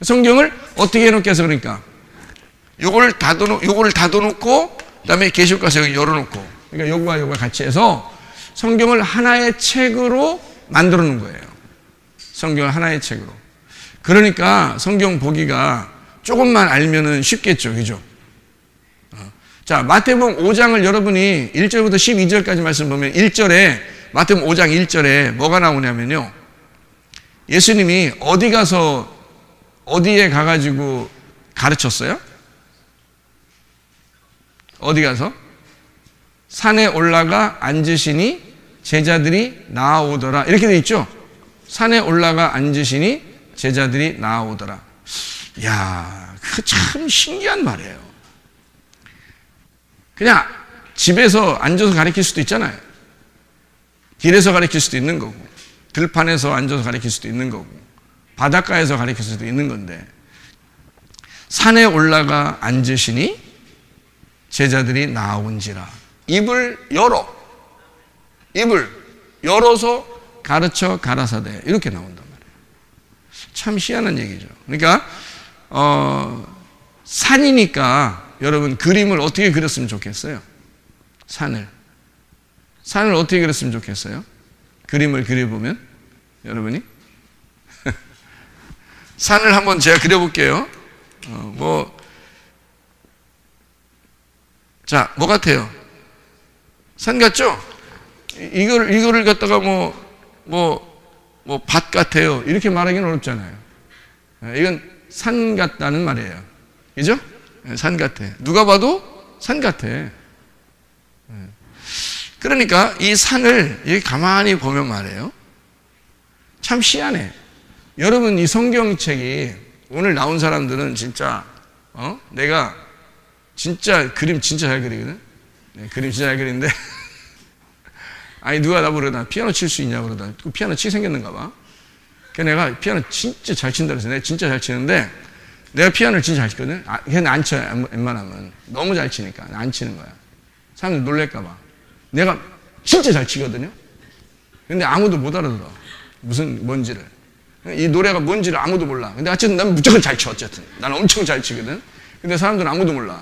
성경을 어떻게 해놓겠어? 그러니까 요거를 닫아놓고 그다음에 계시록 가서 여기 열어놓고 그러니까 요거와 요거가 같이 해서 성경을 하나의 책으로 만들어 놓은 거예요. 성경을 하나의 책으로. 그러니까 성경 보기가 조금만 알면은 쉽겠죠. 그죠? 자, 마태복음 5장을 여러분이 1절부터 12절까지 말씀 보면 1절에 마태복음 5장 1절에 뭐가 나오냐면요. 예수님이 어디에 가가지고 가르쳤어요? 어디 가서? 산에 올라가 앉으시니 제자들이 나아오더라. 이렇게 돼 있죠? 산에 올라가 앉으시니 제자들이 나아오더라. 이야, 그 참 신기한 말이에요. 그냥 집에서 앉아서 가르칠 수도 있잖아요. 길에서 가르칠 수도 있는 거고, 들판에서 앉아서 가르칠 수도 있는 거고, 바닷가에서 가르칠 수도 있는 건데, 산에 올라가 앉으시니 제자들이 나아온지라. 입을 열어서 가르쳐 가라사대 이렇게 나온단 말이에요. 참 희한한 얘기죠. 그러니까 산이니까 여러분 그림을 어떻게 그렸으면 좋겠어요? 산을 어떻게 그렸으면 좋겠어요? 그림을 그려보면 여러분이 산을 한번 제가 그려볼게요. 자, 뭐 같아요? 산 같죠? 이거를 갖다가 밭 같아요. 이렇게 말하기는 어렵잖아요. 이건 산 같다는 말이에요. 그죠? 산 같아. 누가 봐도 산 같아. 그러니까 이 산을 여기 가만히 보면 말이에요. 참 희한해. 여러분 이 성경책이 오늘 나온 사람들은 진짜 내가 진짜 그림 진짜 잘 그리거든. 네, 그림 진짜 잘 그리는데 아니 누가 나보고 그러다 피아노 칠 수 있냐고 그러다 피아노 치게 생겼는가 봐. 그래서 내가 피아노 진짜 잘 친다 그래서 내가 진짜 잘 치는데 내가 피아노를 진짜 잘 치거든. 걔는 안 쳐요. 웬만하면 너무 잘 치니까 안 치는 거야. 사람들 놀랄까 봐. 내가 진짜 잘 치거든요. 근데 아무도 못 알아들어. 뭔지를. 이 노래가 뭔지를 아무도 몰라. 근데 어쨌든 난 무조건 잘 쳐. 어쨌든 난 엄청 잘 치거든. 근데 사람들은 아무도 몰라.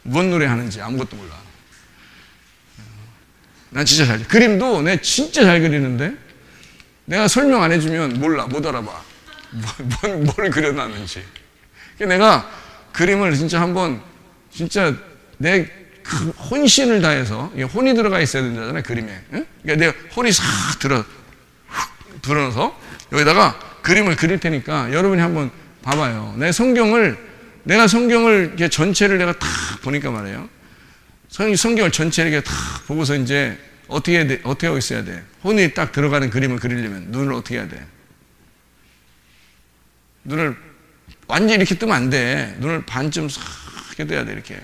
뭔 노래 하는지 아무것도 몰라. 난 진짜 잘, 그림도 내가 진짜 잘 그리는데 내가 설명 안 해주면 몰라, 못 알아봐. 뭘 그려놨는지. 내가 그림을 진짜 한번, 진짜 내 혼신을 다해서, 혼이 들어가 있어야 된다잖아요, 그림에. 응? 그러니까 내가 혼이 싹 들어서 여기다가 그림을 그릴 테니까 여러분이 한번 봐봐요. 내가 성경을 이렇게 전체를 내가 탁 보니까 말이에요. 성경을 전체를 이렇게 탁 보고서 이제 어떻게 하고 있어야 돼? 혼이 딱 들어가는 그림을 그리려면 눈을 어떻게 해야 돼? 눈을 완전히 이렇게 뜨면 안 돼. 눈을 반쯤 싹 이렇게 떠야 돼, 이렇게.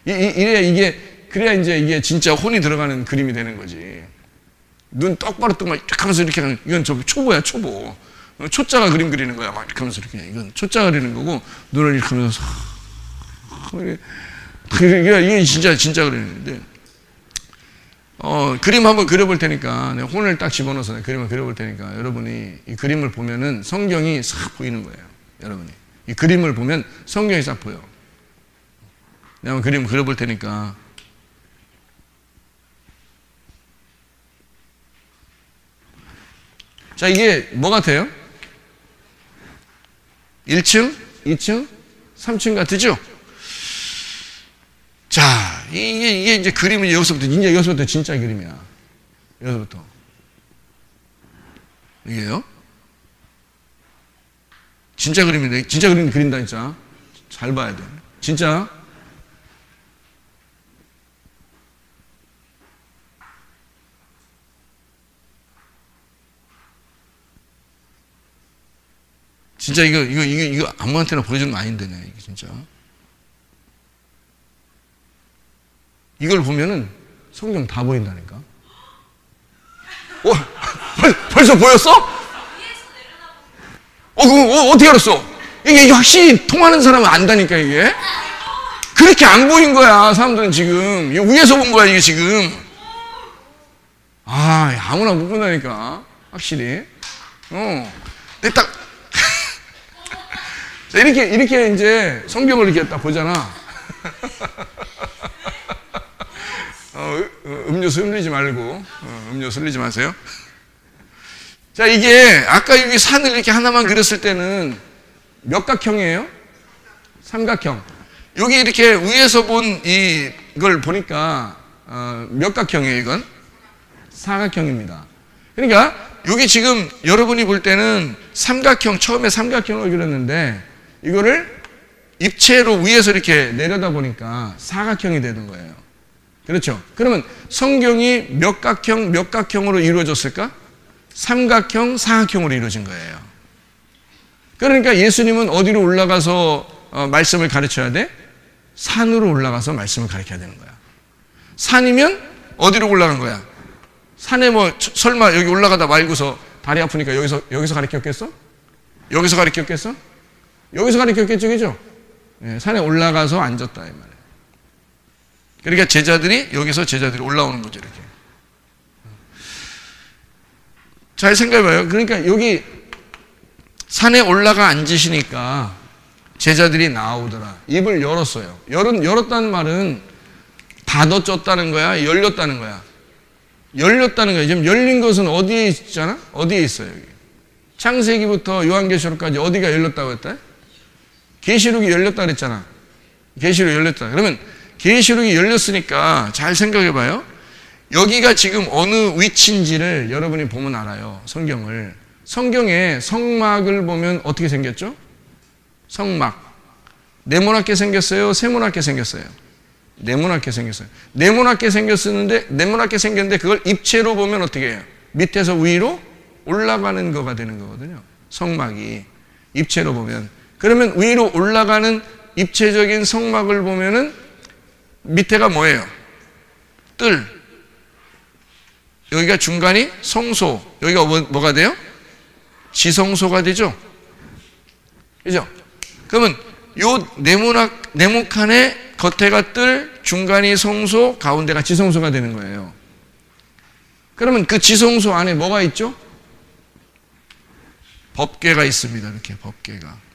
그래야 이제 이게 진짜 혼이 들어가는 그림이 되는 거지. 눈 똑바로 뜨면 쫙 하면서 이렇게 하는, 이건 초보야, 초보. 초짜가 그림 그리는 거야. 막 이렇게 하면서 이렇게. 이건 초짜가 그리는 거고, 눈을 이렇게 하면서 이게 진짜 그리는데. 그림 한번 그려볼 테니까, 내가 혼을 딱 집어넣어서 그림을 그려볼 테니까, 여러분이 이 그림을 보면은 성경이 싹 보이는 거예요. 여러분이. 이 그림을 보면 성경이 싹 보여. 내가 한번 그림을 그려볼 테니까. 자, 이게 뭐 같아요? 1층, 2층, 3층 같으죠? 자, 이게 이제 그림은 여기서부터 진짜 그림이야. 여기서부터. 이게요? 진짜 그림인데, 진짜 그림 그린다, 진짜. 잘 봐야 돼. 진짜. 진짜 이거 아무한테나 보여주는 거 아닌데, 이게 진짜. 이걸 보면은 성경 다 보인다니까. 벌써 보였어? 그거 어떻게 알았어? 이게 확실히 통하는 사람은 안다니까, 이게. 그렇게 안 보인 거야, 사람들은 지금. 위에서 본 거야, 이게 지금. 아무나 못 본다니까. 확실히. 근데 딱. 이렇게 이제 성경을 이렇게 딱 보잖아. 음료수 흘리지 말고, 음료수 흘리지 마세요. 자, 이게, 아까 여기 산을 이렇게 하나만 그렸을 때는 몇 각형이에요? 삼각형. 여기 이렇게 위에서 본 이걸 보니까, 몇 각형이에요, 이건? 사각형입니다. 그러니까, 여기 지금 여러분이 볼 때는 처음에 삼각형을 그렸는데, 이거를 입체로 위에서 이렇게 내려다 보니까 사각형이 되는 거예요. 그렇죠? 그러면 성경이 몇 각형으로 이루어졌을까? 삼각형, 사각형으로 이루어진 거예요. 그러니까 예수님은 어디로 올라가서 말씀을 가르쳐야 돼? 산으로 올라가서 말씀을 가르쳐야 되는 거야. 산이면 어디로 올라간 거야? 산에 설마 여기 올라가다 말고서 다리 아프니까 여기서 가르쳤겠어? 여기서 가르쳤겠어? 여기서 가르쳤겠죠, 그죠? 네, 산에 올라가서 앉았다, 이 말이에요. 그러니까 제자들이 올라오는 거죠, 이렇게. 잘 생각해봐요. 그러니까 여기 산에 올라가 앉으시니까 제자들이 나오더라. 입을 열었어요. 열었다는 말은 닫아졌다는 거야? 열렸다는 거야? 열렸다는 거야. 지금 열린 것은 어디에 있잖아? 어디에 있어요, 여기? 창세기부터 요한계시록까지 어디가 열렸다고 했다? 계시록이 열렸다 그랬잖아. 계시록이 열렸다. 그러면 계시록이 열렸으니까 잘 생각해 봐요. 여기가 지금 어느 위치인지를 여러분이 보면 알아요. 성경에 성막을 보면 어떻게 생겼죠? 성막. 네모나게 생겼어요? 세모나게 생겼어요? 네모나게 생겼어요. 네모나게 생겼는데 그걸 입체로 보면 어떻게 해요? 밑에서 위로 올라가는 거가 되는 거거든요. 성막이 입체로 보면. 그러면 위로 올라가는 입체적인 성막을 보면은 밑에가 뭐예요? 뜰. 여기가 중간이 성소. 여기가 뭐가 돼요? 지성소가 되죠? 그죠? 그러면 요 네모칸의 겉에가 뜰, 중간이 성소, 가운데가 지성소가 되는 거예요. 그러면 그 지성소 안에 뭐가 있죠? 법궤가 있습니다. 이렇게 법궤가.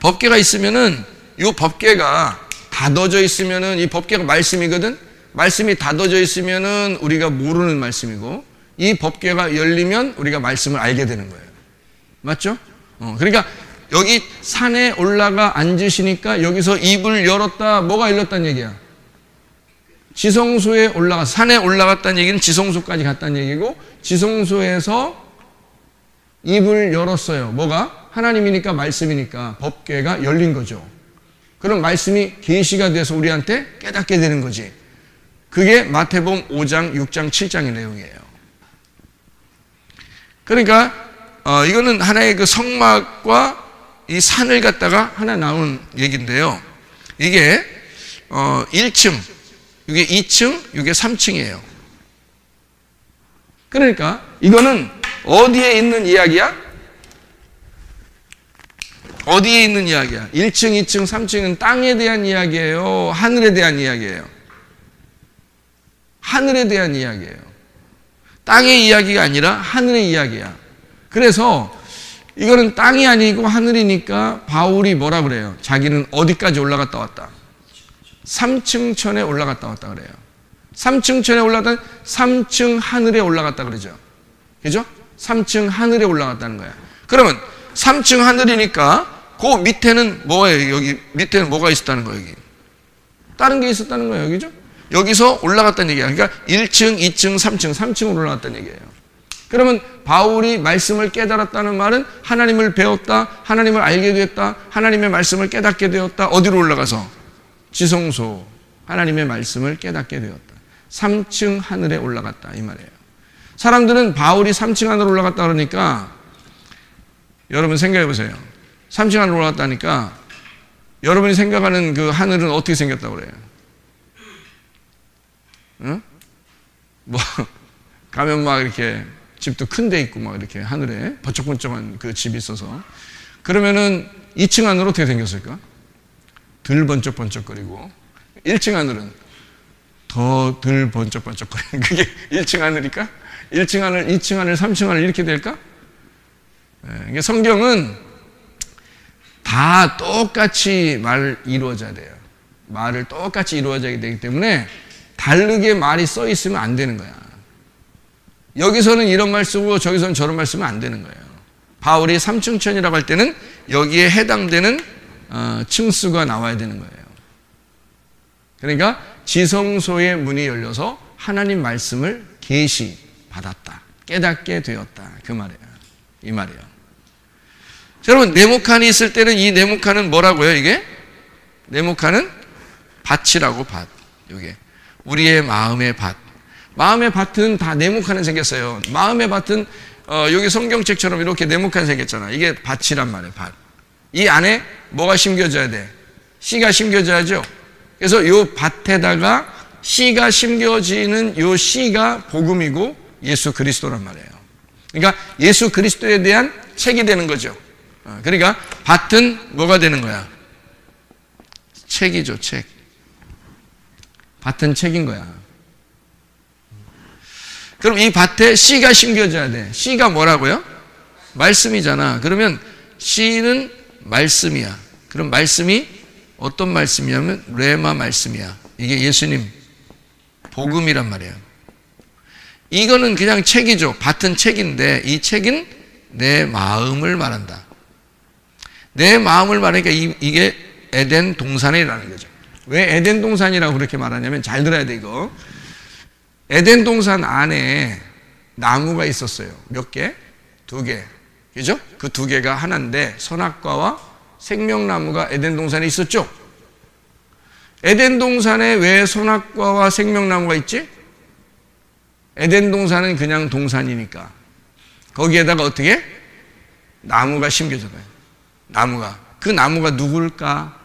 법궤가 있으면은 이 법궤가 닫아져 있으면은 이 법궤가 말씀이거든. 말씀이 닫아져 있으면은 우리가 모르는 말씀이고 이 법궤가 열리면 우리가 말씀을 알게 되는 거예요. 맞죠? 그러니까 여기 산에 올라가 앉으시니까 여기서 입을 열었다. 뭐가 열렸다는 얘기야? 지성소에 올라가 산에 올라갔다는 얘기는 지성소까지 갔다는 얘기고 지성소에서 입을 열었어요. 뭐가? 하나님이니까 말씀이니까 법궤가 열린 거죠. 그럼 말씀이 계시가 돼서 우리한테 깨닫게 되는 거지. 그게 마태복음 5장, 6장, 7장의 내용이에요. 그러니까 이거는 하나의 그 성막과 이 산을 갖다가 하나 나온 얘기인데요. 이게 1층, 이게 2층, 이게 3층이에요. 그러니까 이거는 어디에 있는 이야기야? 어디에 있는 이야기야? 1층, 2층, 3층은 땅에 대한 이야기예요? 하늘에 대한 이야기예요? 하늘에 대한 이야기예요. 땅의 이야기가 아니라 하늘의 이야기야. 그래서 이거는 땅이 아니고 하늘이니까 바울이 뭐라 그래요? 자기는 어디까지 올라갔다 왔다? 3층 천에 올라갔다 왔다 그래요. 3층 천에 올라갔다 3층 하늘에 올라갔다 그러죠. 그죠? 3층 하늘에 올라갔다는 거야. 그러면 3층 하늘이니까 그 밑에는 뭐예요? 여기 밑에는 뭐가 있었다는 거예요? 여기 다른 게 있었다는 거예요. 여기죠? 여기서 올라갔다는 얘기야. 그러니까 1층, 2층, 3층, 3층으로 올라갔다는 얘기예요. 그러면 바울이 말씀을 깨달았다는 말은 하나님을 배웠다, 하나님을 알게 되었다, 하나님의 말씀을 깨닫게 되었다. 어디로 올라가서? 지성소, 하나님의 말씀을 깨닫게 되었다. 3층 하늘에 올라갔다 이 말이에요. 사람들은 바울이 3층 하늘로 올라갔다 그러니까 여러분 생각해 보세요. 3층 하늘로 올라갔다니까 여러분이 생각하는 그 하늘은 어떻게 생겼다고 그래요? 응? 뭐 가면 막 이렇게 집도 큰 데 있고 막 이렇게 하늘에 번쩍번쩍한 그 집이 있어서 그러면은 2층 하늘은 어떻게 생겼을까? 덜 번쩍번쩍거리고 1층 하늘은 더 덜 번쩍번쩍거리는 그게 1층 하늘일까? 1층 하늘, 2층 하늘, 3층 하늘 이렇게 될까? 네, 성경은 다 똑같이 이루어져야 돼요. 말을 똑같이 이루어져야 되기 때문에 다르게 말이 써 있으면 안 되는 거야. 여기서는 이런 말 쓰고 저기서는 저런 말 쓰면 안 되는 거예요. 바울이 3층천이라고 할 때는 여기에 해당되는 층수가 나와야 되는 거예요. 그러니까 지성소의 문이 열려서 하나님 말씀을 계시 받았다. 깨닫게 되었다. 그 말이에요. 이 말이에요. 여러분 네모칸이 있을 때는 이 네모칸은 뭐라고요? 이게? 네모칸은 밭이라고 밭. 이게 우리의 마음의 밭. 마음의 밭은 다 네모칸은 생겼어요. 마음의 밭은 여기 성경책처럼 이렇게 네모칸 생겼잖아. 이게 밭이란 말이에요. 밭. 이 안에 뭐가 심겨져야 돼? 씨가 심겨져야죠. 그래서 이 밭에다가 씨가 심겨지는 이 씨가 복음이고 예수 그리스도란 말이에요. 그러니까 예수 그리스도에 대한 책이 되는 거죠. 그러니까 밭은 뭐가 되는 거야? 책이죠, 책. 밭은 책인 거야. 그럼 이 밭에 씨가 심겨져야 돼. 씨가 뭐라고요? 말씀이잖아. 그러면 씨는 말씀이야. 그럼 말씀이 어떤 말씀이냐면 레마 말씀이야. 이게 예수님 복음이란 말이에요. 이거는 그냥 책이죠. 밭은 책인데 이 책은 내 마음을 말한다. 내 마음을 말하니까 이게 에덴 동산이라는 거죠. 왜 에덴 동산이라고 그렇게 말하냐면 잘 들어야 돼 이거. 에덴 동산 안에 나무가 있었어요. 몇 개? 2개. 그죠? 그 2개가 하나인데 선악과와 생명나무가 에덴 동산에 있었죠. 에덴 동산에 왜 선악과와 생명나무가 있지? 에덴 동산은 그냥 동산이니까 거기에다가 어떻게? 나무가 심겨져요. 나무가. 그 나무가 누굴까?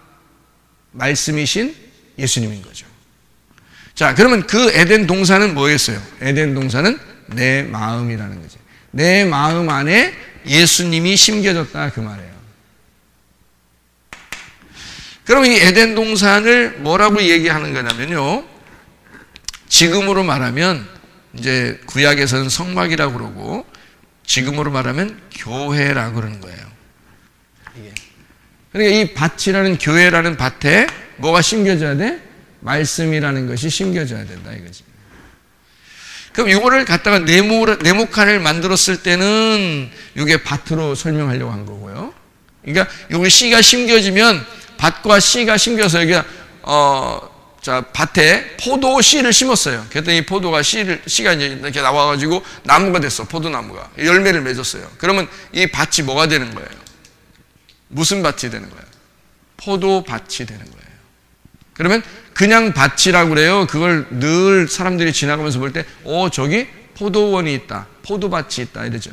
말씀이신 예수님인 거죠. 자, 그러면 그 에덴 동산은 뭐였어요? 에덴 동산은 내 마음이라는 거죠. 내 마음 안에 예수님이 심겨졌다 그 말이에요. 그럼 이 에덴 동산을 뭐라고 얘기하는 거냐면요. 지금으로 말하면 이제 구약에서는 성막이라고 그러고 지금으로 말하면 교회라고 그러는 거예요. 이게. 그러니까 이 밭이라는 교회라는 밭에 뭐가 심겨져야 돼? 말씀이라는 것이 심겨져야 된다 이거지. 그럼 이거를 갖다가 네모칸을 만들었을 때는 이게 밭으로 설명하려고 한 거고요. 그러니까 여기 씨가 심겨지면 밭과 씨가 심겨서 여기 밭에 포도 씨를 심었어요. 그랬더니 포도가 씨가 이제 이렇게 나와가지고 나무가 됐어. 포도나무가 열매를 맺었어요. 그러면 이 밭이 뭐가 되는 거예요? 무슨 밭이 되는 거예요? 포도밭이 되는 거예요. 그러면 그냥 밭이라고 그래요. 그걸 늘 사람들이 지나가면서 볼 때, 저기 포도원이 있다. 포도밭이 있다. 이러죠.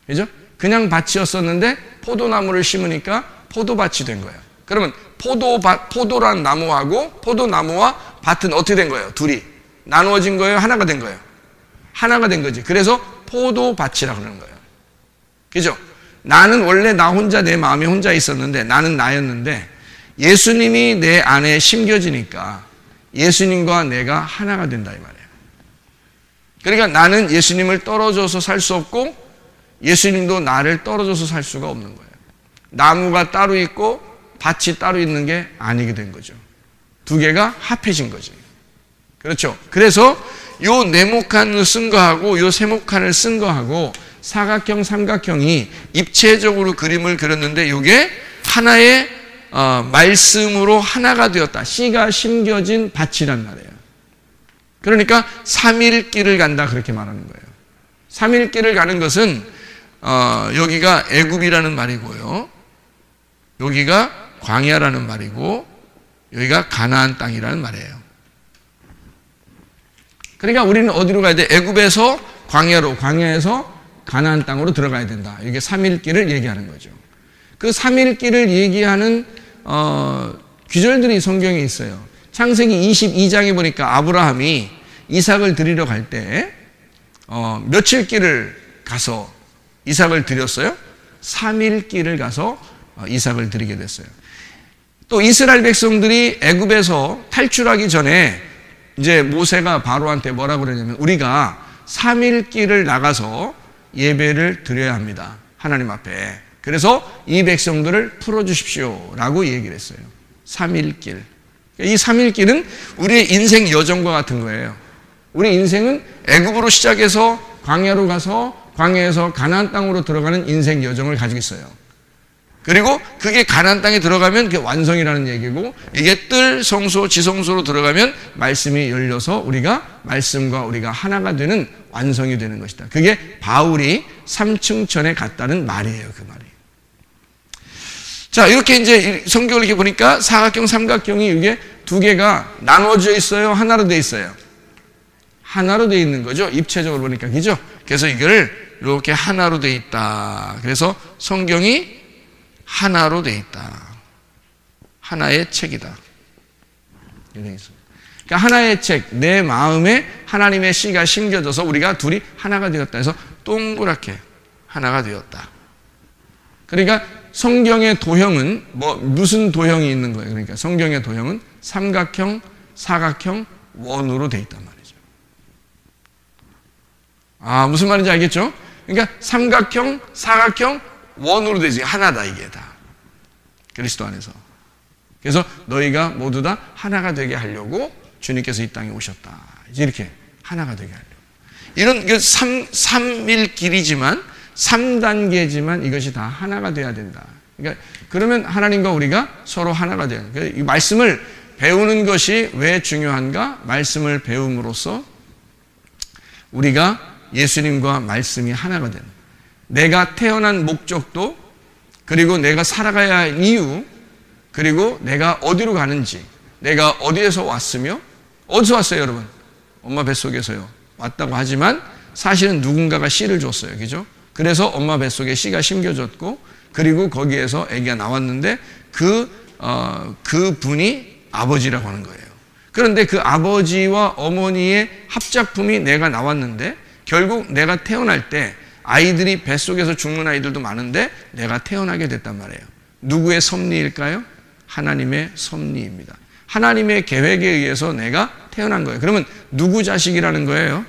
그죠? 그냥 밭이었었는데 포도나무를 심으니까 포도밭이 된 거예요. 그러면 포도란 나무하고 포도나무와 밭은 어떻게 된 거예요? 둘이 나누어진 거예요? 하나가 된 거예요? 하나가 된 거지. 그래서 포도밭이라고 그러는 거예요. 그죠? 나는 원래 나 혼자 내 마음에 혼자 있었는데 나는 나였는데 예수님이 내 안에 심겨지니까 예수님과 내가 하나가 된다 이 말이에요. 그러니까 나는 예수님을 떨어져서 살 수 없고 예수님도 나를 떨어져서 살 수가 없는 거예요. 나무가 따로 있고 밭이 따로 있는 게 아니게 된 거죠. 두 개가 합해진 거지. 그렇죠. 그래서 요 네모칸을 쓴 거하고 요 세모칸을 쓴 거하고 사각형, 삼각형이 입체적으로 그림을 그렸는데 이게 하나의 말씀으로 하나가 되었다. 씨가 심겨진 밭이란 말이에요. 그러니까 3일길을 간다 그렇게 말하는 거예요. 3일길을 가는 것은 여기가 애굽이라는 말이고요. 여기가 광야라는 말이고 여기가 가나안 땅이라는 말이에요. 그러니까 우리는 어디로 가야 돼? 애굽에서 광야로, 광야에서 가나안 땅으로 들어가야 된다. 이게 3일길을 얘기하는 거죠. 그 3일길을 얘기하는 규절들이 성경에 있어요. 창세기 22장에 보니까 아브라함이 이삭을 드리러 갈 때 며칠 길을 가서 이삭을 드렸어요? 3일 길을 가서 이삭을 드리게 됐어요. 또 이스라엘 백성들이 애굽에서 탈출하기 전에 이제 모세가 바로한테 뭐라고 그러냐면 우리가 3일 길을 나가서 예배를 드려야 합니다. 하나님 앞에. 그래서 이 백성들을 풀어주십시오 라고 얘기를 했어요. 3일 길. 이 3일 길은 우리의 인생 여정과 같은 거예요. 우리 인생은 애굽으로 시작해서 광야로 가서 광야에서 가나안 땅으로 들어가는 인생 여정을 가지고 있어요. 그리고 그게 가나안 땅에 들어가면 그게 완성이라는 얘기고 이게 뜰 성소 지성소로 들어가면 말씀이 열려서 우리가 말씀과 우리가 하나가 되는 완성이 되는 것이다. 그게 바울이 삼층천에 갔다는 말이에요. 그 말이. 자, 이렇게 이제 성경을 이렇게 보니까 사각형, 삼각형이 이게 두 개가 나눠져 있어요? 하나로 돼 있어요? 하나로 돼 있는 거죠. 입체적으로 보니까. 그죠? 그래서 이걸 이렇게 하나로 돼 있다. 그래서 성경이 하나로 돼 있다. 하나의 책이다. 그러니까 하나의 책, 내 마음에 하나님의 씨가 심겨져서 우리가 둘이 하나가 되었다 해서 동그랗게 하나가 되었다. 그러니까 성경의 도형은 무슨 도형이 있는 거예요? 그러니까 성경의 도형은 삼각형, 사각형, 원으로 돼 있단 말이죠. 무슨 말인지 알겠죠? 그러니까 삼각형, 사각형, 원으로 되지 하나다 이게 다. 그리스도 안에서. 그래서 너희가 모두 다 하나가 되게 하려고 주님께서 이 땅에 오셨다. 이제 이렇게 하나가 되게 하려고. 이런 3일 길이지만 3단계지만 이것이 다 하나가 돼야 된다. 그러니까 그러면 하나님과 우리가 서로 하나가 돼야 된다. 이 말씀을 배우는 것이 왜 중요한가? 말씀을 배움으로써 우리가 예수님과 말씀이 하나가 되는. 내가 태어난 목적도 그리고 내가 살아가야 할 이유 그리고 내가 어디로 가는지 내가 어디에서 왔으며 어디서 왔어요 여러분? 엄마 뱃속에서요. 왔다고 하지만 사실은 누군가가 씨를 줬어요. 그죠? 그래서 엄마 뱃속에 씨가 심겨졌고 그리고 거기에서 아기가 나왔는데 그 분이 아버지라고 하는 거예요. 그런데 그 아버지와 어머니의 합작품이 내가 나왔는데 결국 내가 태어날 때 아이들이 뱃속에서 죽는 아이들도 많은데 내가 태어나게 됐단 말이에요. 누구의 섭리일까요? 하나님의 섭리입니다. 하나님의 계획에 의해서 내가 태어난 거예요. 그러면 누구 자식이라는 거예요?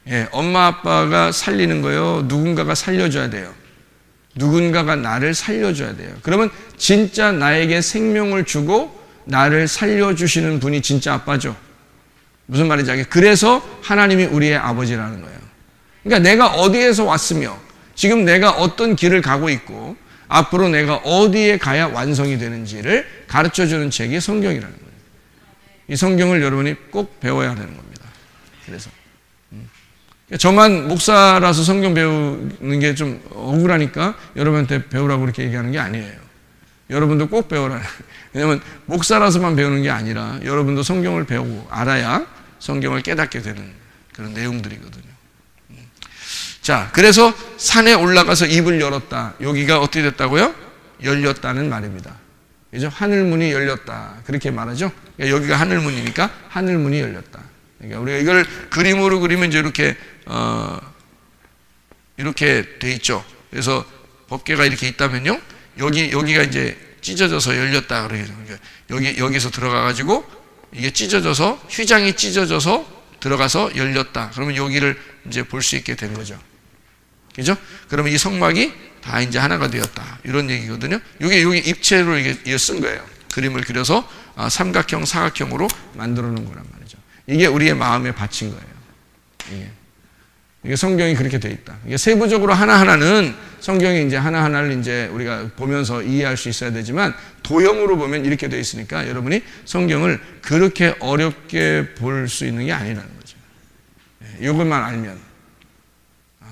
예, 엄마 아빠가 살리는 거예요? 누군가가 살려줘야 돼요? 누군가가 나를 살려줘야 돼요. 그러면 진짜 나에게 생명을 주고 나를 살려주시는 분이 진짜 아빠죠. 무슨 말인지 알겠어요? 그래서 하나님이 우리의 아버지라는 거예요. 그러니까 내가 어디에서 왔으며 지금 내가 어떤 길을 가고 있고 앞으로 내가 어디에 가야 완성이 되는지를 가르쳐주는 책이 성경이라는 거예요. 이 성경을 여러분이 꼭 배워야 하는 겁니다. 그래서 저만 목사라서 성경 배우는 게 좀 억울하니까 여러분한테 배우라고 그렇게 얘기하는 게 아니에요. 여러분도 꼭 배우라. 왜냐하면 목사라서만 배우는 게 아니라 여러분도 성경을 배우고 알아야 성경을 깨닫게 되는 그런 내용들이거든요. 자, 그래서 산에 올라가서 입을 열었다. 여기가 어떻게 됐다고요? 열렸다는 말입니다. 그죠? 하늘문이 열렸다. 그렇게 말하죠? 그러니까 여기가 하늘문이니까 하늘문이 열렸다. 그러니까 우리가 이걸 그림으로 그리면 이제 이렇게 돼 있죠. 그래서 법궤가 이렇게 있다면요. 여기가 이제 찢어져서 열렸다. 그러죠. 그러니까 여기서 들어가가지고 이게 찢어져서, 휘장이 찢어져서 들어가서 열렸다. 그러면 여기를 이제 볼 수 있게 된 거죠. 그죠? 그러면 이 성막이 다 이제 하나가 되었다. 이런 얘기거든요. 여기 입체로 이게 쓴 거예요. 그림을 그려서 삼각형, 사각형으로 만들어 놓은 거란 말이죠. 이게 우리의 마음에 바친 거예요. 이게 성경이 그렇게 돼 있다. 이게 세부적으로 하나하나는 성경이 이제 하나하나를 이제 우리가 보면서 이해할 수 있어야 되지만 도형으로 보면 이렇게 돼 있으니까 여러분이 성경을 그렇게 어렵게 볼 수 있는 게 아니라는 거죠. 이것만 알면.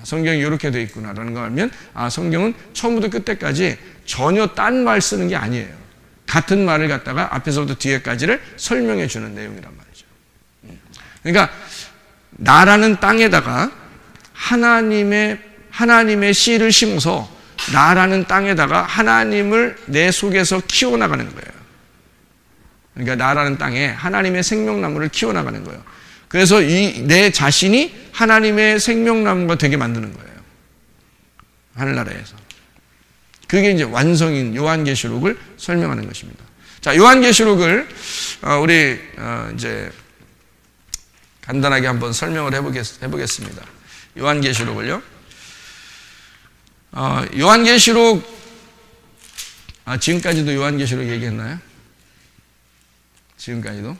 성경이 이렇게 돼 있구나라는 걸 알면 성경은 처음부터 끝까지 전혀 딴 말 쓰는 게 아니에요. 같은 말을 갖다가 앞에서부터 뒤에까지를 설명해 주는 내용이란 말이죠. 그러니까 나라는 땅에다가 하나님의 씨를 심어서 나라는 땅에다가 하나님을 내 속에서 키워나가는 거예요. 그러니까 나라는 땅에 하나님의 생명나무를 키워나가는 거예요. 그래서 내 자신이 하나님의 생명나무가 되게 만드는 거예요. 하늘나라에서. 그게 이제 완성인 요한계시록을 설명하는 것입니다. 자, 요한계시록을 우리 이제 간단하게 한번 설명을 해보겠습니다. 요한계시록을요. 요한계시록 지금까지도 요한계시록 얘기했나요? 지금까지도?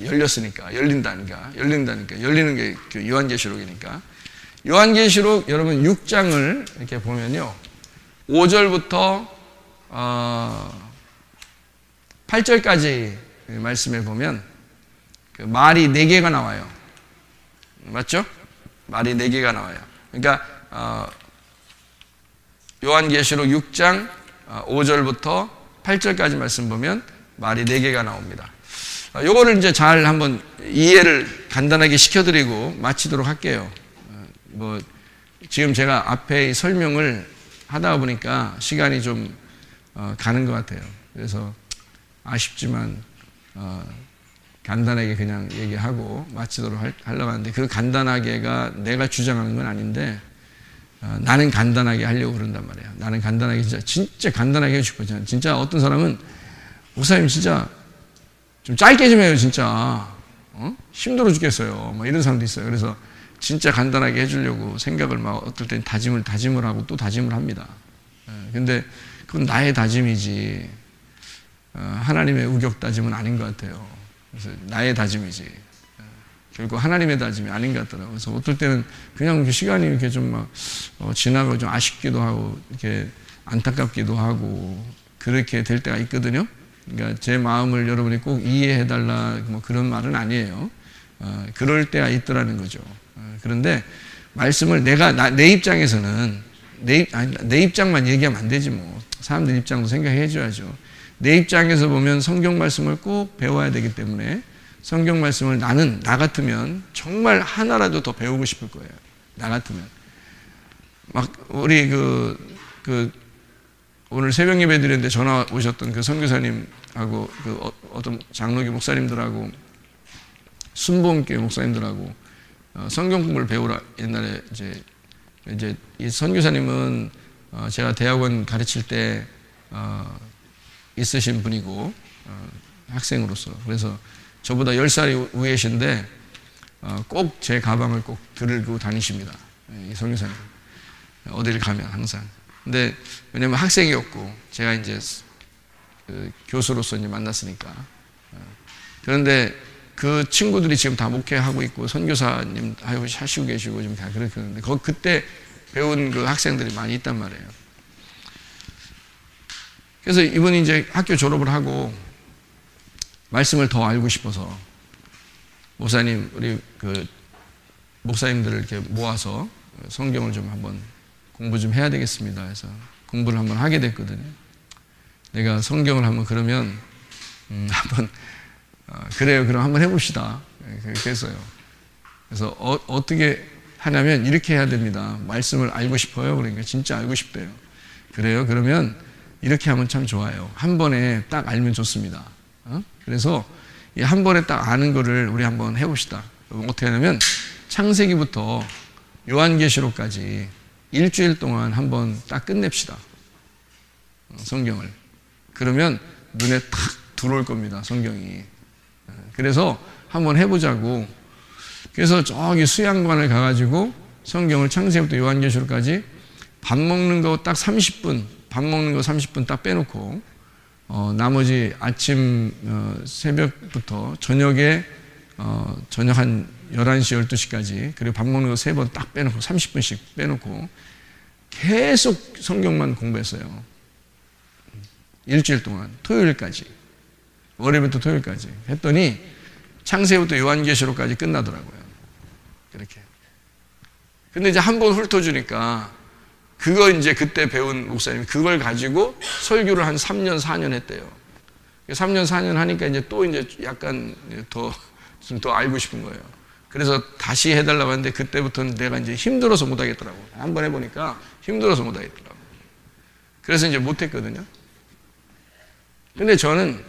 열렸으니까, 열린다니까, 열리는 게 그 요한계시록이니까. 요한계시록 여러분 6장을 이렇게 보면요. 5절부터 8절까지 말씀에 보면 그 말이 4개가 나와요. 맞죠? 말이 4개가 나와요. 그러니까 요한계시록 6장 5절부터 8절까지 말씀 보면 말이 4개가 나옵니다. 요거를 이제 잘 한번 이해를 간단하게 시켜드리고 마치도록 할게요. 지금 제가 앞에 설명을 하다 보니까 시간이 좀 가는 것 같아요. 그래서 아쉽지만 간단하게 그냥 얘기하고 마치도록 하려고 하는데 그 간단하게가 내가 주장하는 건 아닌데 나는 간단하게 하려고 그런단 말이에요. 나는 간단하게 진짜 간단하게 해주고 싶어요. 진짜 어떤 사람은 목사님 진짜 좀 짧게 좀 해요, 진짜. 힘들어 죽겠어요. 뭐 이런 사람도 있어요. 그래서 진짜 간단하게 해주려고 생각을 막 어떨 땐 다짐을 하고 또 다짐을 합니다. 근데 그건 나의 다짐이지, 하나님의 우격 다짐은 아닌 것 같아요. 그래서 나의 다짐이지. 결국 하나님의 다짐이 아닌 것 같더라고요. 그래서 어떨 때는 그냥 시간이 이렇게 좀 막 지나고 좀 아쉽기도 하고, 이렇게 안타깝기도 하고, 그렇게 될 때가 있거든요. 그러니까 제 마음을 여러분이 꼭 이해해달라 뭐 그런 말은 아니에요. 그럴 때가 있더라는 거죠. 그런데 말씀을 내 입장에서는 내 입장만 얘기하면 안 되지 뭐. 사람들 입장도 생각해 줘야죠. 내 입장에서 보면 성경 말씀을 꼭 배워야 되기 때문에 성경 말씀을 나 같으면 정말 하나라도 더 배우고 싶을 거예요. 나 같으면. 막 우리 오늘 새벽 예배 드렸는데 전화 오셨던 그 선교사님하고 어떤 장로교 목사님들하고 순복음교회 목사님들하고 성경 공부를 배우라. 옛날에 이제 이 선교사님은 제가 대학원 가르칠 때 있으신 분이고 학생으로서. 그래서 저보다 10살이 위이신데 꼭 제 가방을 꼭 들고 다니십니다. 이 선교사님. 어디를 가면 항상. 근데 왜냐면 학생이었고 제가 이제 그 교수로서 이제 만났으니까. 그런데 그 친구들이 지금 다 목회하고 있고 선교사님 하시고 계시고 좀 다 그렇게 그때 배운 그 학생들이 많이 있단 말이에요. 그래서 이분이 이제 학교 졸업을 하고 말씀을 더 알고 싶어서 목사님, 우리 그 목사님들을 이렇게 모아서 성경을 좀 한번 공부 좀 해야 되겠습니다. 해서 공부를 한번 하게 됐거든요. 내가 성경을 한번 그러면 한번 그래요. 그럼 한번 해봅시다. 그렇게 했어요. 그래서 어떻게 하냐면 이렇게 해야 됩니다. 말씀을 알고 싶어요. 그러니까 진짜 알고 싶대요. 그래요. 그러면 이렇게 하면 참 좋아요. 한 번에 딱 알면 좋습니다. 그래서 이 한 번에 딱 아는 거를 우리 한번 해봅시다. 어떻게 하냐면 창세기부터 요한계시록까지 일주일 동안 한번 딱 끝냅시다. 성경을. 그러면 눈에 탁 들어올 겁니다. 성경이. 그래서 한번 해보자고. 그래서 저기 수양관을 가가지고 성경을 창세기부터 요한계시록까지 밥 먹는 거 딱 30분, 밥 먹는 거 30분 딱 빼놓고 나머지 아침 새벽부터 저녁에 저녁 한 11시, 12시까지 그리고 밥 먹는 거 3번 딱 빼놓고 30분씩 빼놓고 계속 성경만 공부했어요. 일주일 동안 토요일까지 월요일부터 토요일까지 했더니 창세기부터 요한계시록까지 끝나더라고요. 그렇게. 근데 이제 한 번 훑어주니까 그거 이제 그때 배운 목사님이 그걸 가지고 설교를 한 3년, 4년 했대요. 3년, 4년 하니까 이제 또 이제 약간 더 알고 싶은 거예요. 그래서 다시 해달라고 하는데 그때부터는 내가 이제 힘들어서 못 하겠더라고. 한번 해보니까 힘들어서 못 하겠더라고. 그래서 이제 못 했거든요. 근데 저는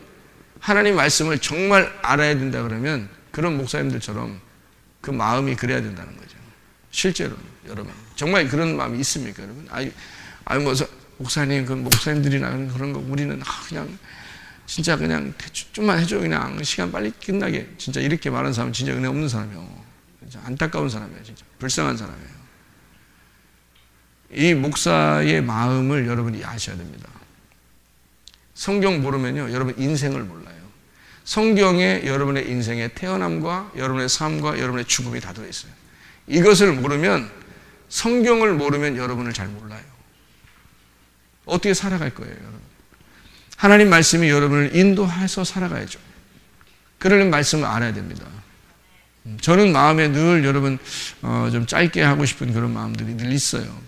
하나님 말씀을 정말 알아야 된다 그러면 그런 목사님들처럼 그 마음이 그래야 된다는 거죠. 실제로 여러분 정말 그런 마음이 있습니까, 여러분? 아니 뭐 목사님 그 목사님들이나 그런 거 우리는 그냥 진짜 그냥 좀만 해줘 그냥 시간 빨리 끝나게 진짜 이렇게 말하는 사람은 진짜 은혜 없는 사람이에요. 진짜 안타까운 사람이에요, 진짜 불쌍한 사람이에요. 이 목사의 마음을 여러분이 아셔야 됩니다. 성경 모르면요, 여러분 인생을 몰라요. 성경에 여러분의 인생의 태어남과 여러분의 삶과 여러분의 죽음이 다 들어있어요. 이것을 모르면 성경을 모르면 여러분을 잘 몰라요. 어떻게 살아갈 거예요, 여러분? 하나님 말씀이 여러분을 인도해서 살아가야죠. 그러려면 말씀을 알아야 됩니다. 저는 마음에 늘 여러분 좀 짧게 하고 싶은 그런 마음들이 늘 있어요.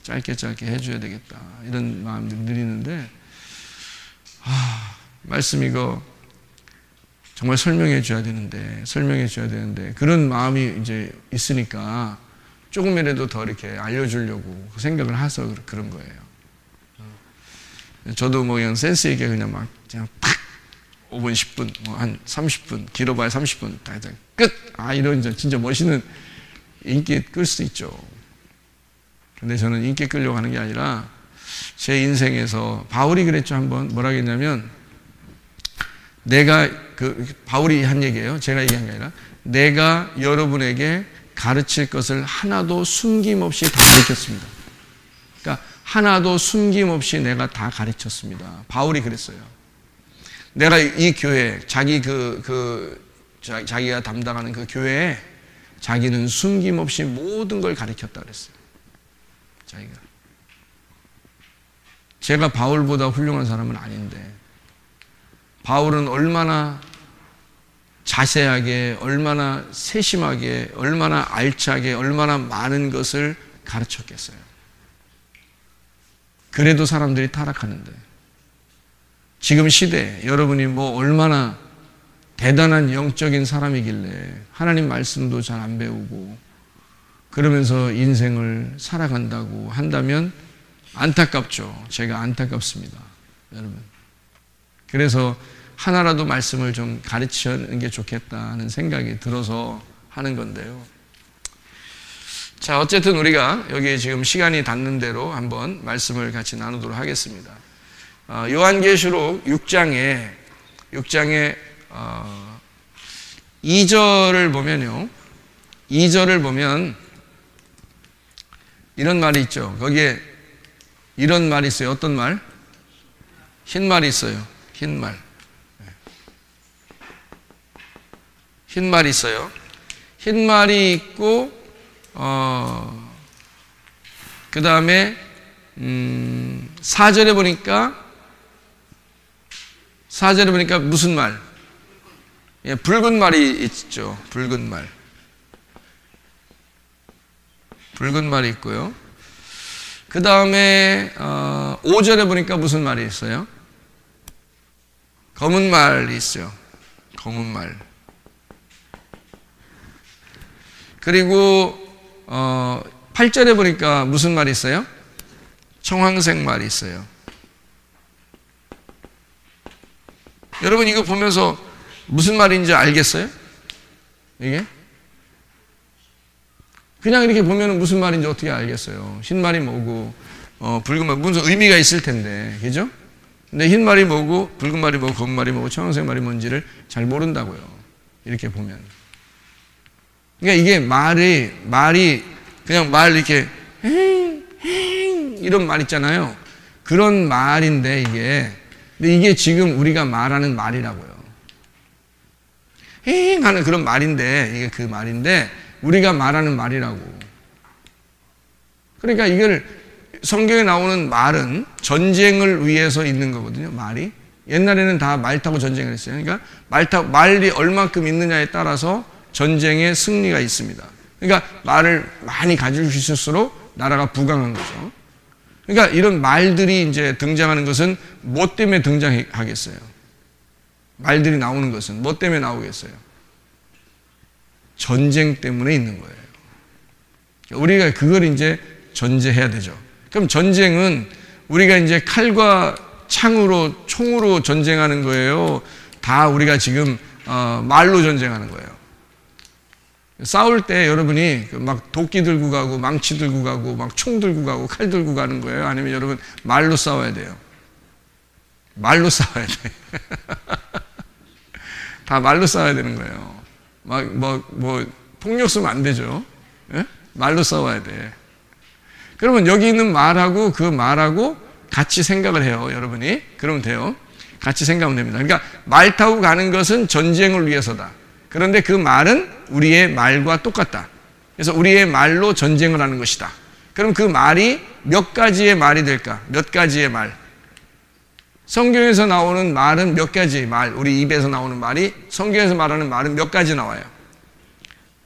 짧게 해줘야 되겠다 이런 마음들이 늘 있는데 말씀 이거 정말 설명해 줘야 되는데 그런 마음이 이제 있으니까 조금이라도 더 이렇게 알려주려고 생각을 해서 그런 거예요. 저도 뭐 그냥 센스 있게 그냥 팍 5분, 10분, 뭐 한 30분, 길어봐야 30분 다 끝! 이런 진짜 멋있는 인기 끌 수 있죠. 근데 저는 인기 끌려고 하는 게 아니라 제 인생에서 바울이 그랬죠. 한번 뭐라 했냐면 내가 바울이 한 얘기예요. 제가 얘기한 게 아니라 내가 여러분에게 가르칠 것을 하나도 숨김없이 다 가르쳤습니다. 그러니까 하나도 숨김없이 내가 다 가르쳤습니다. 바울이 그랬어요. 내가 이 교회 자기가 담당하는 그 교회에 자기는 숨김없이 모든 걸 가르쳤다 그랬어요. 자기가. 제가 바울보다 훌륭한 사람은 아닌데 바울은 얼마나 자세하게, 얼마나 세심하게, 얼마나 알차게, 얼마나 많은 것을 가르쳤겠어요. 그래도 사람들이 타락하는데 지금 시대에 여러분이 뭐 얼마나 대단한 영적인 사람이길래 하나님 말씀도 잘 안 배우고 그러면서 인생을 살아간다고 한다면 안타깝죠. 제가 안타깝습니다. 여러분. 그래서 하나라도 말씀을 좀 가르치는 게 좋겠다는 생각이 들어서 하는 건데요. 자, 어쨌든 우리가 여기 지금 시간이 닿는 대로 한번 말씀을 같이 나누도록 하겠습니다. 요한계시록 6장에 2절을 보면요. 2절을 보면 이런 말이 있죠. 거기에 이런 말이 있어요. 어떤 말? 흰 말이 있어요. 흰 말. 흰 말이 있어요. 흰 말이 있고, 그 다음에, 4절에 보니까 무슨 말? 예, 붉은 말이 있죠. 붉은 말. 붉은 말이 있고요. 그 다음에 5절에 보니까 무슨 말이 있어요? 검은 말이 있어요. 검은 말. 그리고 8절에 보니까 무슨 말이 있어요? 청황색 말이 있어요. 여러분 이거 보면서 무슨 말인지 알겠어요? 이게? 그냥 이렇게 보면 무슨 말인지 어떻게 알겠어요? 흰 말이 뭐고, 붉은 말, 무슨 의미가 있을 텐데, 그죠? 근데 흰 말이 뭐고, 붉은 말이 뭐고, 검은 말이 뭐고, 청황색 말이 뭔지를 잘 모른다고요. 이렇게 보면. 그러니까 이게 말이, 그냥 말 이렇게, 이런 말 있잖아요. 그런 말인데, 이게. 근데 이게 지금 우리가 말하는 말이라고요. 하는 그런 말인데, 이게 그 말인데, 우리가 말하는 말이라고. 그러니까 이걸 성경에 나오는 말은 전쟁을 위해서 있는 거거든요. 말이. 옛날에는 다 말 타고 전쟁을 했어요. 그러니까 말이 얼만큼 있느냐에 따라서 전쟁의 승리가 있습니다. 그러니까 말을 많이 가지고 있을수록 나라가 부강한 거죠. 그러니까 이런 말들이 이제 등장하는 것은 뭐 때문에 등장하겠어요? 말들이 나오는 것은 뭐 때문에 나오겠어요? 전쟁 때문에 있는 거예요. 우리가 그걸 이제 전제해야 되죠. 그럼 전쟁은 우리가 이제 칼과 창으로, 총으로 전쟁하는 거예요? 다 우리가 지금 말로 전쟁하는 거예요. 싸울 때 여러분이 막 도끼 들고 가고 망치 들고 가고 막 총 들고 가고 칼 들고 가는 거예요? 아니면 여러분 말로 싸워야 돼요? 말로 싸워야 돼. 다 말로 싸워야 되는 거예요. 폭력 쓰면 안 되죠. 예? 말로 싸워야 돼. 그러면 여기 있는 말하고 그 말하고 같이 생각을 해요, 여러분이. 그러면 돼요. 같이 생각하면 됩니다. 그러니까 말 타고 가는 것은 전쟁을 위해서다. 그런데 그 말은 우리의 말과 똑같다. 그래서 우리의 말로 전쟁을 하는 것이다. 그럼 그 말이 몇 가지의 말이 될까? 몇 가지의 말. 성경에서 나오는 말은 몇 가지 말, 우리 입에서 나오는 말이 성경에서 말하는 말은 몇 가지 나와요?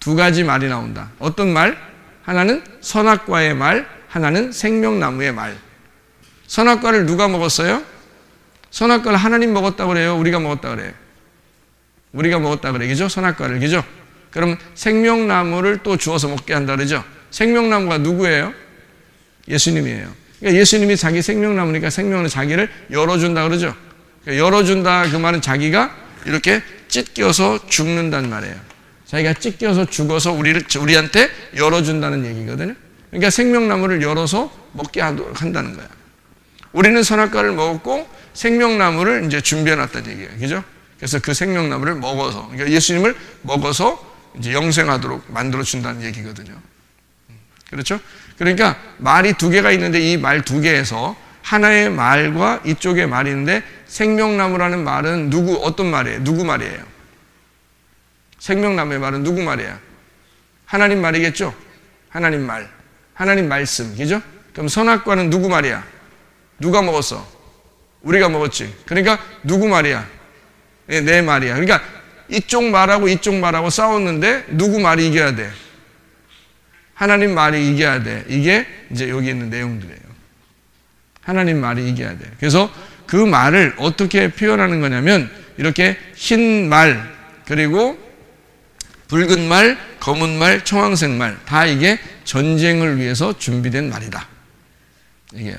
2가지 말이 나온다. 어떤 말? 하나는 선악과의 말, 하나는 생명나무의 말. 선악과를 누가 먹었어요? 선악과를 하나님 먹었다고 그래요? 우리가 먹었다고 그래요? 우리가 먹었다고 그래, 그죠? 선악과를, 그죠? 그럼 생명나무를 또 주워서 먹게 한다 그러죠? 생명나무가 누구예요? 예수님이에요. 그러니까 예수님이 자기 생명나무니까 생명은 자기를 열어준다 그러죠? 그러니까 열어준다 그 말은 자기가 이렇게 찢겨서 죽는단 말이에요. 자기가 찢겨서 죽어서 우리한테 열어준다는 얘기거든요. 그러니까 생명나무를 열어서 먹게 한다는 거야. 우리는 선악과를 먹었고 생명나무를 이제 준비해놨다는 얘기예요. 그죠? 그래서 그 생명나무를 먹어서, 그러니까 예수님을 먹어서 이제 영생하도록 만들어준다는 얘기거든요. 그렇죠? 그러니까 말이 2개가 있는데 이 말 2개에서 하나의 말과 이쪽의 말이 있는데 생명나무라는 말은 어떤 말이에요? 누구 말이에요? 생명나무의 말은 누구 말이에요? 하나님 말이겠죠? 하나님 말. 하나님 말씀. 그죠? 그럼 선악과는 누구 말이야? 누가 먹었어? 우리가 먹었지. 그러니까 누구 말이야? 내 말이야. 그러니까 이쪽 말하고 싸웠는데 누구 말이 이겨야 돼? 하나님 말이 이겨야 돼. 이게 이제 여기 있는 내용들이에요. 하나님 말이 이겨야 돼. 그래서 그 말을 어떻게 표현하는 거냐면 이렇게 흰 말, 그리고 붉은 말, 검은 말, 청황색 말, 다 이게 전쟁을 위해서 준비된 말이다. 이게요.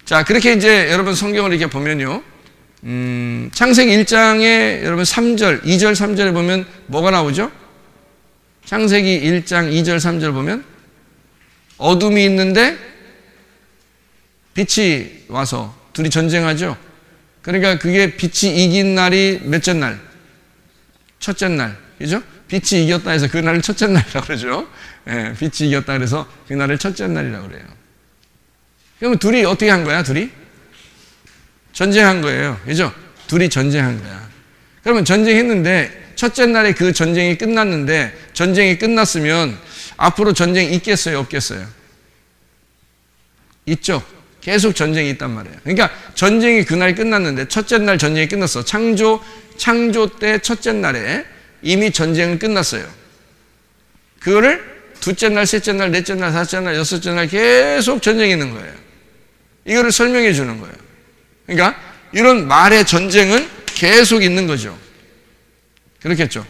자, 그렇게 이제 여러분 성경을 이렇게 보면요. 창세기 1장에 여러분 3절, 2절, 3절에 보면 뭐가 나오죠? 창세기 1장 2절, 3절 보면 어둠이 있는데 빛이 와서 둘이 전쟁하죠. 그러니까 그게 빛이 이긴 날이 몇째 날? 첫째 날, 그죠? 빛이 이겼다 해서 그 날을 첫째 날이라고 그러죠. 예, 빛이 이겼다 그래서 그 날을 첫째 날이라고 그래요. 그러면 둘이 어떻게 한 거야, 둘이? 전쟁한 거예요. 그죠? 둘이 전쟁한 거야. 그러면 전쟁했는데, 첫째 날에 그 전쟁이 끝났는데, 전쟁이 끝났으면 앞으로 전쟁이 있겠어요, 없겠어요? 있죠. 계속 전쟁이 있단 말이에요. 그러니까 전쟁이 그날 끝났는데, 첫째 날 전쟁이 끝났어. 창조 때 첫째 날에 이미 전쟁은 끝났어요. 그거를 둘째 날, 셋째 날, 넷째 날, 다섯째 날, 여섯째 날 계속 전쟁이 있는 거예요. 이거를 설명해 주는 거예요. 그러니까 이런 말의 전쟁은 계속 있는 거죠. 그렇겠죠.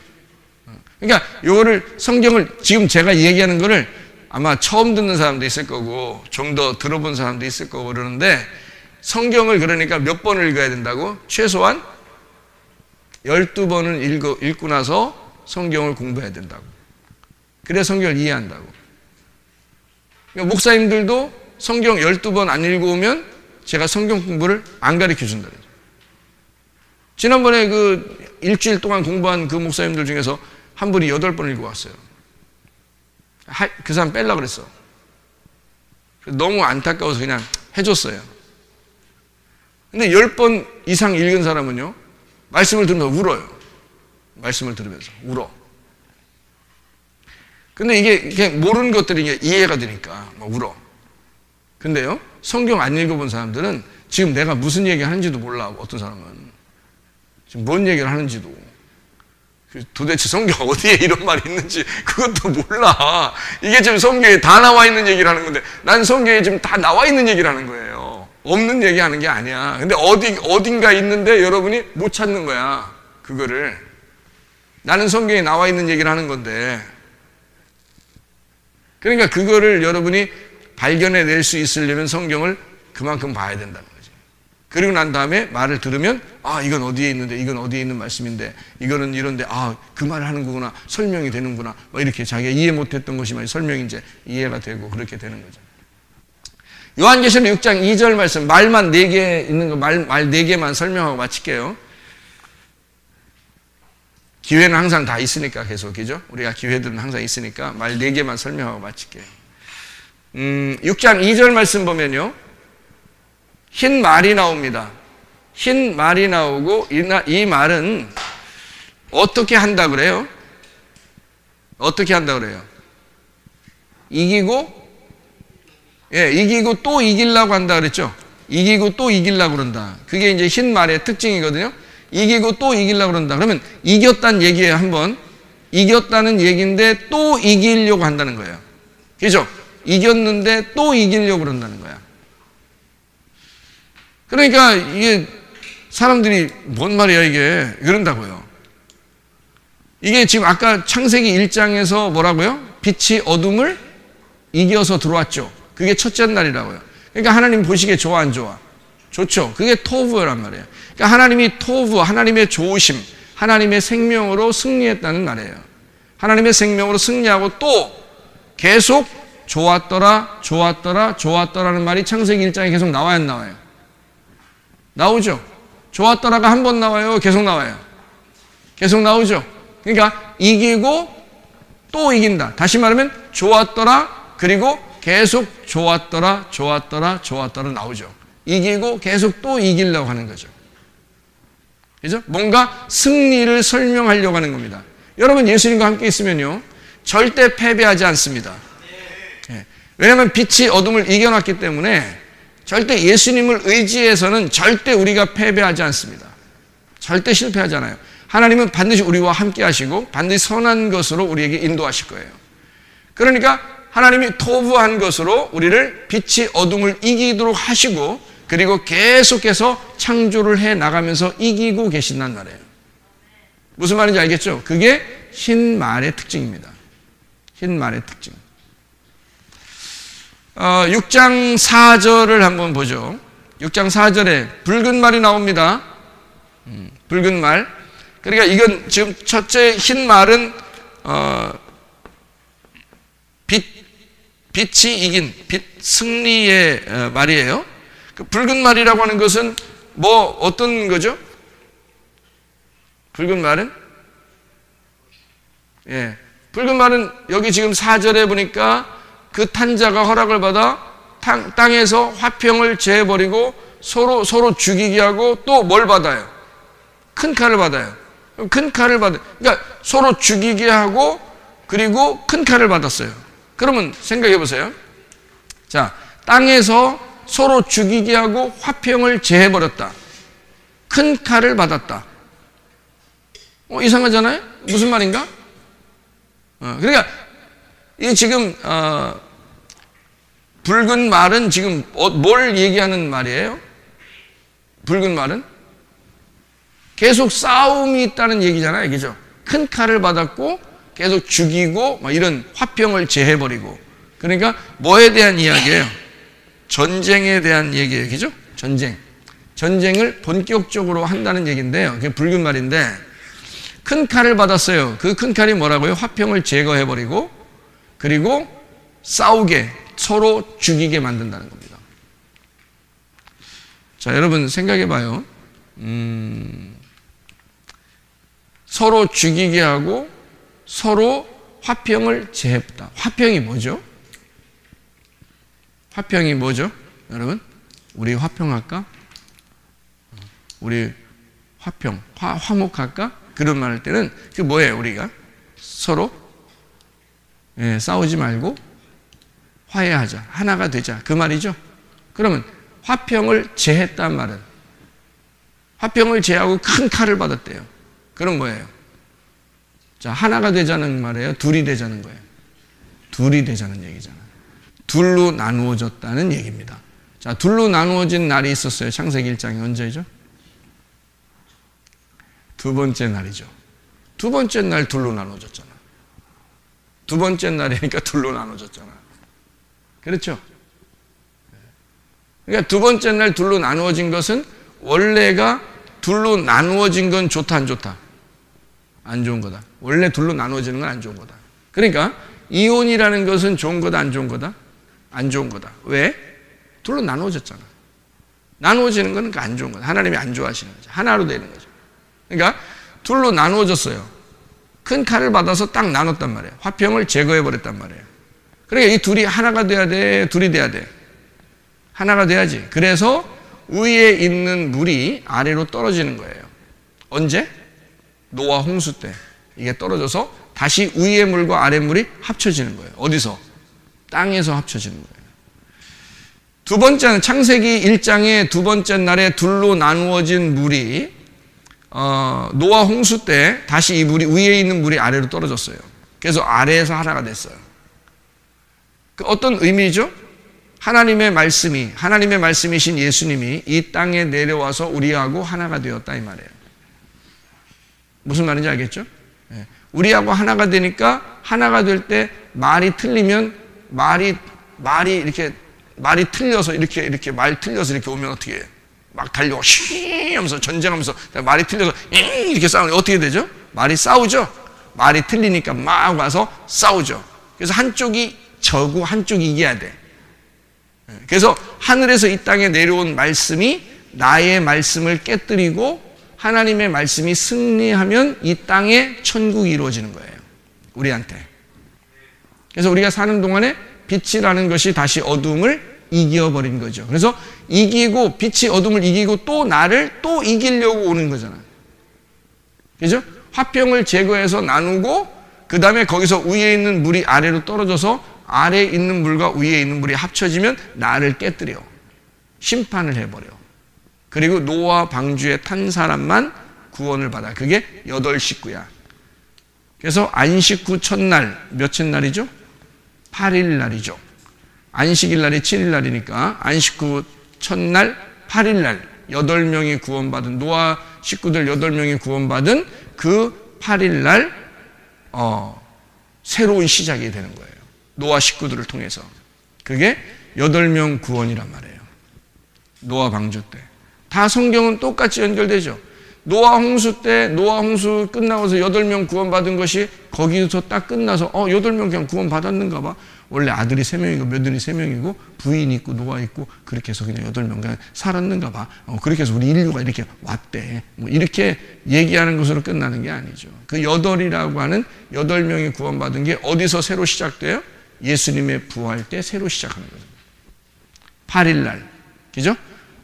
그러니까 이거를 성경을 지금 제가 얘기하는 거를 아마 처음 듣는 사람도 있을 거고 좀 더 들어본 사람도 있을 거고 그러는데 성경을 그러니까 몇 번을 읽어야 된다고? 최소한 12번을 읽고 나서 성경을 공부해야 된다고. 그래야 성경을 이해한다고. 그러니까 목사님들도 성경 12번 안 읽어오면 제가 성경 공부를 안 가르쳐 준다. 지난번에 그 일주일 동안 공부한 그 목사님들 중에서 한 분이 8번 읽어왔어요. 그 사람 뺄라 그랬어. 너무 안타까워서 그냥 해줬어요. 근데 10번 이상 읽은 사람은요, 말씀을 들으면서 울어요. 말씀을 들으면서 울어. 근데 이게 모르는 것들이 이해가 되니까 막 울어. 근데요, 성경 안 읽어본 사람들은 지금 내가 무슨 얘기 하는지도 몰라. 어떤 사람은 지금 뭔 얘기를 하는지도, 도대체 성경 어디에 이런 말이 있는지 그것도 몰라. 이게 지금 성경에 다 나와 있는 얘기를 하는 건데 난 성경에 지금 다 나와 있는 얘기를 하는 거예요. 없는 얘기 하는 게 아니야. 근데 어딘가 있는데 여러분이 못 찾는 거야. 그거를. 나는 성경에 나와 있는 얘기를 하는 건데, 그러니까 그거를 여러분이 발견해낼 수 있으려면 성경을 그만큼 봐야 된다는 거지. 그리고 난 다음에 말을 들으면 이건 어디에 있는데, 이건 어디에 있는 말씀인데, 이거는 이런데 그 말을 하는 거구나, 설명이 되는구나, 이렇게 자기가 이해 못했던 것이 설명이 이제 이해가 되고 그렇게 되는 거죠. 요한계시록 6장 2절 말씀, 말만 4개 있는 거, 말 4개만 설명하고 마칠게요. 기회는 항상 다 있으니까 계속, 그죠? 우리가 기회들은 항상 있으니까 말 4개만 설명하고 마칠게요. 6장 2절 말씀 보면요, 흰 말이 나옵니다. 흰 말이 나오고 이 말은 어떻게 한다 그래요? 어떻게 한다 그래요? 이기고 또 이기려고 한다 그랬죠? 이기고 또 이기려고 그런다. 그게 이제 흰 말의 특징이거든요. 이기고 또 이기려고 그런다. 그러면 이겼다는 얘기예요. 한번 이겼다는 얘기인데 또 이기려고 한다는 거예요. 그죠? 이겼는데 또 이기려고 그런다는 거야. 그러니까 이게 사람들이 뭔 말이야 이게 그런다고요. 이게 지금 아까 창세기 1장에서 뭐라고요? 빛이 어둠을 이겨서 들어왔죠. 그게 첫째 날이라고요. 그러니까 하나님 보시기에 좋아 안 좋아? 좋죠. 그게 토부란 말이에요. 그러니까 하나님이 토부, 하나님의 좋으심, 하나님의 생명으로 승리했다는 말이에요. 하나님의 생명으로 승리하고 또 계속 좋았더라, 좋았더라, 좋았더라는 말이 창세기 1장에 계속 나와요, 안 나와요? 나오죠. 좋았더라가 한 번 나와요, 계속 나와요? 계속 나오죠. 그러니까 이기고 또 이긴다. 다시 말하면 좋았더라, 그리고 계속 좋았더라, 좋았더라, 좋았더라 나오죠. 이기고 계속 또 이기려고 하는 거죠. 그죠? 뭔가 승리를 설명하려고 하는 겁니다. 여러분 예수님과 함께 있으면요, 절대 패배하지 않습니다. 왜냐하면 빛이 어둠을 이겨놨기 때문에 절대 예수님을 의지해서는 절대 우리가 패배하지 않습니다. 절대 실패하지 않아요. 하나님은 반드시 우리와 함께 하시고 반드시 선한 것으로 우리에게 인도하실 거예요. 그러니까 하나님이 토부한 것으로 우리를 빛이 어둠을 이기도록 하시고 그리고 계속해서 창조를 해 나가면서 이기고 계신단 말이에요. 무슨 말인지 알겠죠? 그게 흰 말의 특징입니다. 흰 말의 특징. 6장 4절을 한번 보죠. 6장 4절에 붉은 말이 나옵니다. 붉은 말. 그러니까 이건 지금 첫째 흰 말은 빛이 이긴 빛 승리의 말이에요. 그 붉은 말이라고 하는 것은 뭐 어떤 거죠? 붉은 말은 예. 붉은 말은 여기 지금 4절에 보니까 그 탄자가 허락을 받아 땅에서 화평을 제해버리고 서로 죽이게 하고 또 뭘 받아요? 큰 칼을 받아요. 큰 칼을 받아요. 그러니까 서로 죽이게 하고 그리고 큰 칼을 받았어요. 그러면 생각해 보세요. 자, 땅에서 서로 죽이게 하고 화평을 제해버렸다. 큰 칼을 받았다. 이상하잖아요? 무슨 말인가? 그러니까 이 지금 붉은 말은 지금 뭘 얘기하는 말이에요? 붉은 말은 계속 싸움이 있다는 얘기잖아요, 그죠? 큰 칼을 받았고 계속 죽이고 막 이런 화평을 제해버리고. 그러니까 뭐에 대한 이야기예요? 전쟁에 대한 얘기예요, 그죠? 전쟁을 본격적으로 한다는 얘기인데요. 그게 붉은 말인데 큰 칼을 받았어요. 그 큰 칼이 뭐라고요? 화평을 제거해버리고 그리고 싸우게 서로 죽이게 만든다는 겁니다. 자, 여러분 생각해봐요. 서로 죽이게 하고 서로 화평을 제했다. 화평이 뭐죠? 화평이 뭐죠? 여러분, 우리 화평할까? 우리 화목할까? 그런 말 할 때는 그 뭐예요? 우리가 서로 싸우지 말고 화해하자, 하나가 되자, 그 말이죠. 그러면 화평을 제했단 말은 화평을 제하고 큰 칼을 받았대요. 그럼 뭐예요? 자, 하나가 되자는 말이에요? 둘이 되자는 거예요? 둘이 되자는 얘기잖아요. 둘로 나누어졌다는 얘기입니다. 자, 둘로 나누어진 날이 있었어요. 창세기 1장에 언제죠? 두 번째 날이죠. 두 번째 날 둘로 나눠졌잖아. 두 번째 날이니까 둘로 나눠졌잖아. 그렇죠? 그러니까 두 번째 날 둘로 나누어진 것은 원래가 둘로 나누어진 건 좋다, 안 좋다? 안 좋은 거다. 원래 둘로 나누어지는 건 안 좋은 거다. 그러니까 이혼이라는 것은 좋은 거다, 안 좋은 거다? 안 좋은 거다. 왜? 둘로 나누어졌잖아. 나누어지는 건 안 좋은 거다. 하나님이 안 좋아하시는 거죠. 하나로 되는 거죠. 그러니까 둘로 나누어졌어요. 큰 칼을 받아서 딱 나눴단 말이에요. 화평을 제거해버렸단 말이에요. 그러니까 이 둘이 하나가 돼야 돼, 둘이 돼야 돼. 하나가 돼야지. 그래서 위에 있는 물이 아래로 떨어지는 거예요. 언제? 노아 홍수 때 이게 떨어져서 다시 위의 물과 아래 물이 합쳐지는 거예요. 어디서? 땅에서 합쳐지는 거예요. 두 번째는 창세기 1장의 두 번째 날에 둘로 나누어진 물이 노아 홍수 때 다시 이 물이 위에 있는 물이 아래로 떨어졌어요. 그래서 아래에서 하나가 됐어요. 그 어떤 의미죠? 하나님의 말씀이신 예수님이 이 땅에 내려와서 우리하고 하나가 되었다 이 말이에요. 무슨 말인지 알겠죠? 우리하고 하나가 되니까 하나가 될 때 말이 틀리면 말이 틀려서 이렇게 말 틀려서 이렇게 오면 어떻게 해요? 막 달려고 쉬 하면서 전쟁하면서 말이 틀려서 이렇게 싸우면 어떻게 되죠? 말이 싸우죠? 말이 틀리니까 막 와서 싸우죠. 그래서 한쪽이 저고 한쪽이 이겨야 돼. 그래서 하늘에서 이 땅에 내려온 말씀이 나의 말씀을 깨뜨리고 하나님의 말씀이 승리하면 이 땅에 천국이 이루어지는 거예요. 우리한테. 그래서 우리가 사는 동안에 빛이라는 것이 다시 어둠을 이겨버린 거죠. 그래서 이기고 빛이 어둠을 이기고 또 나를 또 이기려고 오는 거잖아요. 그죠? 화평을 제거해서 나누고 그 다음에 거기서 위에 있는 물이 아래로 떨어져서 아래에 있는 물과 위에 있는 물이 합쳐지면 나를 깨뜨려. 심판을 해버려. 그리고 노아 방주에 탄 사람만 구원을 받아. 그게 8식구야. 그래서 안식 후 첫날, 몇째 날이죠? 8일 날이죠. 안식일 날이 7일 날이니까 안식 후 첫날 8일 날 8명이 구원받은 노아 식구들 8명이 구원받은 그 8일 날 새로운 시작이 되는 거예요. 노아 식구들을 통해서. 그게 8명 구원이란 말이에요. 노아 방주 때. 다 성경은 똑같이 연결되죠. 노아 홍수 때 노아 홍수 끝나고서 8명 구원받은 것이 거기서 딱 끝나서 8명 그냥 구원받았는가 봐. 원래 아들이 3명이고 며느리 3명이고 부인이 있고 노아 있고 그렇게 해서 그냥 8명 그냥 살았는가 봐. 그렇게 해서 우리 인류가 이렇게 왔대. 뭐 이렇게 얘기하는 것으로 끝나는 게 아니죠. 그 8이라고 하는 8명이 구원받은 게 어디서 새로 시작돼요? 예수님의 부활 때 새로 시작하는 거죠. 8일 날, 그죠?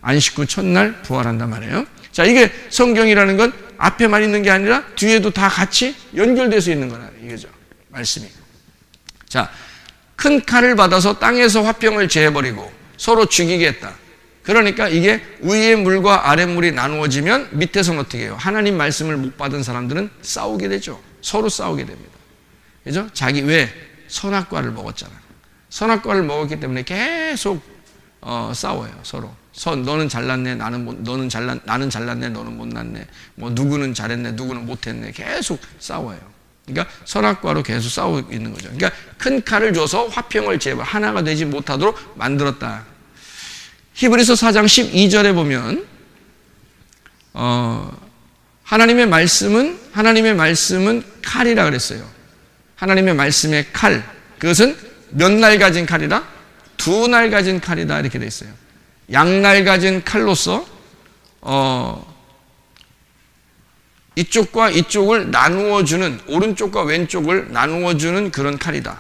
안식구 첫날 부활한단 말이에요. 자, 이게 성경이라는 건 앞에만 있는 게 아니라 뒤에도 다 같이 연결돼서 있는 거라 이거죠. 말씀이. 자, 큰 칼을 받아서 땅에서 화평을 제해버리고 서로 죽이겠다. 그러니까 이게 위의 물과 아래 물이 나누어지면 밑에서는 어떻게 해요? 하나님 말씀을 못 받은 사람들은 싸우게 되죠. 서로 싸우게 됩니다. 그죠? 자기 왜? 선악과를 먹었잖아. 선악과를 먹었기 때문에 계속 싸워요. 서로. 너는 잘났네, 나는 잘났네, 너는 못났네. 뭐 누구는 잘했네, 누구는 못했네. 계속 싸워요. 그러니까 선악과로 계속 싸우고 있는 거죠. 그러니까 큰 칼을 줘서 화평을 하나가 되지 못하도록 만들었다. 히브리서 4장 12절에 보면 하나님의 말씀은 칼이라 그랬어요. 하나님의 말씀의 칼, 그것은 몇 날 가진 칼이다? 2날 가진 칼이다 이렇게 돼 있어요. 양날 가진 칼로서 이쪽과 이쪽을 나누어주는, 오른쪽과 왼쪽을 나누어주는 그런 칼이다.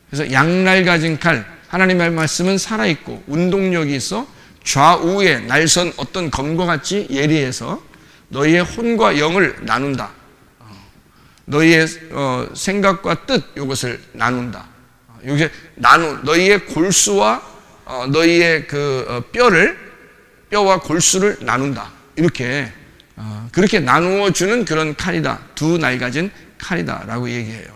그래서 양날 가진 칼, 하나님의 말씀은 살아있고 운동력이 있어 좌우에 날선 어떤 검과 같이 예리해서 너희의 혼과 영을 나눈다. 너희의 생각과 뜻 이것을 나눈다. 여기서 너희의 골수와 너희의 뼈와 골수를 나눈다. 이렇게 그렇게 나누어 주는 그런 칼이다. 2날 가진 칼이다라고 얘기해요.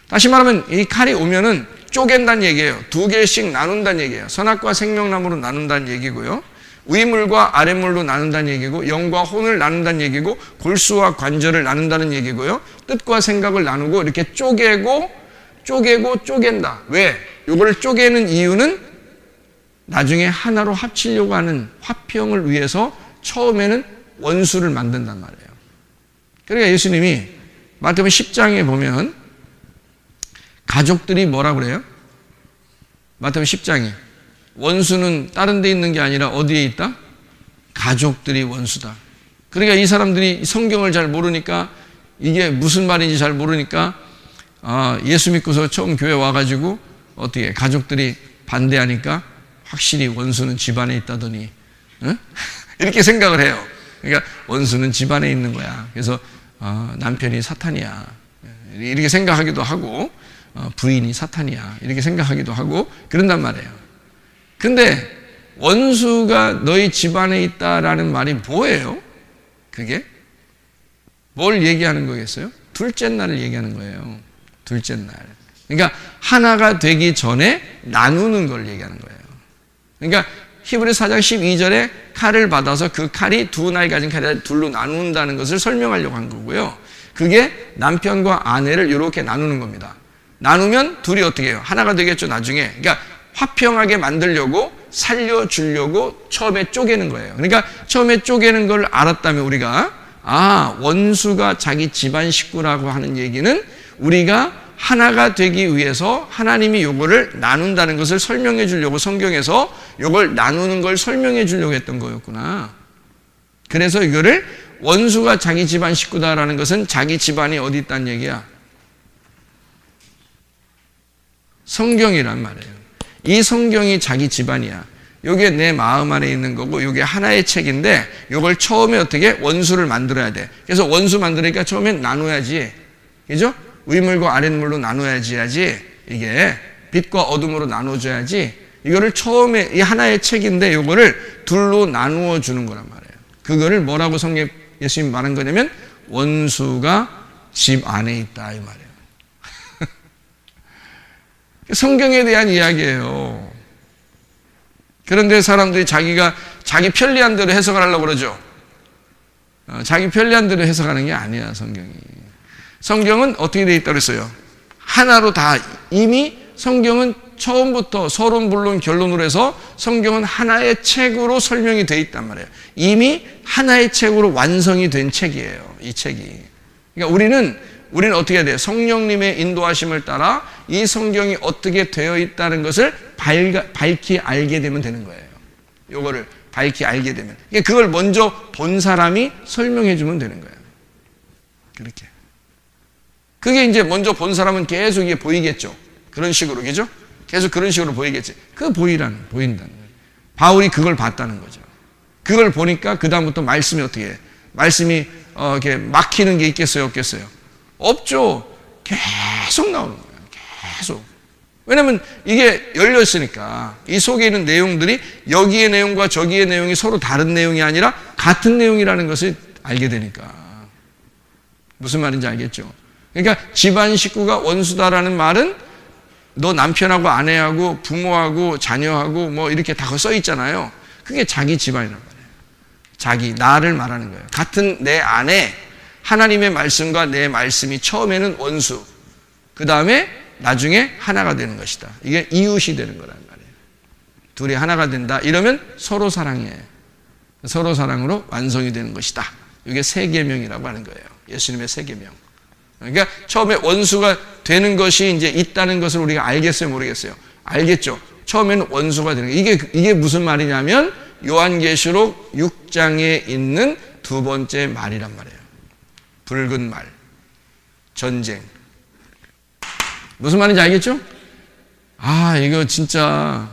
다시 말하면 이 칼이 오면은 쪼갠다는 얘기예요. 2개씩 나눈다는 얘기예요. 선악과 생명나무로 나눈다는 얘기고요. 위물과 아랫물로 나눈다는 얘기고, 영과 혼을 나눈다는 얘기고, 골수와 관절을 나눈다는 얘기고요. 뜻과 생각을 나누고 이렇게 쪼갠다. 왜? 이걸 쪼개는 이유는 나중에 하나로 합치려고 하는 화평을 위해서 처음에는 원수를 만든단 말이에요. 그러니까 예수님이 마태복음 10장에 보면 가족들이 뭐라 그래요? 마태복음 10장이 원수는 다른 데 있는 게 아니라 어디에 있다? 가족들이 원수다. 그러니까 이 사람들이 성경을 잘 모르니까 이게 무슨 말인지 잘 모르니까 예수 믿고서 처음 교회 와가지고 어떻게 가족들이 반대하니까 확실히 원수는 집안에 있다더니 이렇게 생각을 해요. 그러니까 원수는 집안에 있는 거야. 그래서 남편이 사탄이야. 이렇게 생각하기도 하고 부인이 사탄이야. 이렇게 생각하기도 하고 그런단 말이에요. 근데 원수가 너희 집안에 있다라는 말이 뭐예요? 그게? 뭘 얘기하는 거겠어요? 둘째 날을 얘기하는 거예요. 둘째 날. 그러니까 하나가 되기 전에 나누는 걸 얘기하는 거예요. 그러니까 히브리 4장 12절에 칼을 받아서 그 칼이 2날 가진 칼이 둘로 나눈다는 것을 설명하려고 한 거고요. 그게 남편과 아내를 이렇게 나누는 겁니다. 나누면 둘이 어떻게 해요? 하나가 되겠죠, 나중에. 그러니까 화평하게 만들려고 살려주려고 처음에 쪼개는 거예요. 그러니까 처음에 쪼개는 걸 알았다면 우리가 원수가 자기 집안 식구라고 하는 얘기는 우리가 하나가 되기 위해서 하나님이 요거를 나눈다는 것을 설명해 주려고 성경에서 요걸 나누는 걸 설명해 주려고 했던 거였구나. 그래서 이거를 원수가 자기 집안 식구다라는 것은 자기 집안이 어디 있다는 얘기야? 성경이란 말이에요. 이 성경이 자기 집안이야. 요게 내 마음 안에 있는 거고 요게 하나의 책인데 요걸 처음에 어떻게 원수를 만들어야 돼. 그래서 원수 만들으니까 처음엔 나눠야지. 그죠? 위물과 아랫물로 나눠야지 이게 빛과 어둠으로 나눠줘야지. 이거를 처음에 이 하나의 책인데 요거를 둘로 나누어 주는 거란 말이에요. 그거를 뭐라고 예수님 말한 거냐면 원수가 집 안에 있다 이 말이에요. 성경에 대한 이야기예요. 그런데 사람들이 자기 편리한 대로 해석을 하려고 그러죠. 자기 편리한 대로 해석하는 게 아니야, 성경이. 성경은 어떻게 되어 있다고 그랬어요? 하나로 다 이미 성경은 처음부터 서론, 본론, 결론으로 해서 성경은 하나의 책으로 설명이 되어 있단 말이에요. 이미 하나의 책으로 완성이 된 책이에요, 이 책이. 그러니까 우리는 어떻게 해야 돼요? 성령님의 인도하심을 따라 이 성경이 어떻게 되어 있다는 것을 밝히 알게 되면 되는 거예요. 요거를 밝히 알게 되면. 그걸 먼저 본 사람이 설명해 주면 되는 거예요. 그렇게. 그게 이제 먼저 본 사람은 계속 이게 보이겠죠. 그런 식으로, 그죠? 계속 그런 식으로 보이겠지. 보인다는 거예요. 바울이 그걸 봤다는 거죠. 그걸 보니까 그다음부터 말씀이 어떻게 해? 말씀이 이렇게 막히는 게 있겠어요? 없겠어요? 없죠. 계속 나오는 거예요. 계속. 왜냐면 이게 열렸으니까 이 속에 있는 내용들이 여기의 내용과 저기의 내용이 서로 다른 내용이 아니라 같은 내용이라는 것을 알게 되니까. 무슨 말인지 알겠죠? 그러니까 집안 식구가 원수다라는 말은 너 남편하고 아내하고 부모하고 자녀하고 뭐 이렇게 다 써 있잖아요. 그게 자기 집안이란 말이에요. 나를 말하는 거예요. 같은 내 안에 하나님의 말씀과 내 말씀이 처음에는 원수, 그 다음에 나중에 하나가 되는 것이다. 이게 이웃이 되는 거란 말이에요. 둘이 하나가 된다. 이러면 서로 사랑해. 서로 사랑으로 완성이 되는 것이다. 이게 세계명이라고 하는 거예요. 예수님의 세계명. 그러니까 처음에 원수가 되는 것이 이제 있다는 것을 우리가 알겠어요, 모르겠어요? 알겠죠. 처음에는 원수가 되는 거예요. 이게 무슨 말이냐면 요한계시록 6장에 있는 두 번째 말이란 말이에요. 붉은 말, 전쟁. 무슨 말인지 알겠죠? 이거 진짜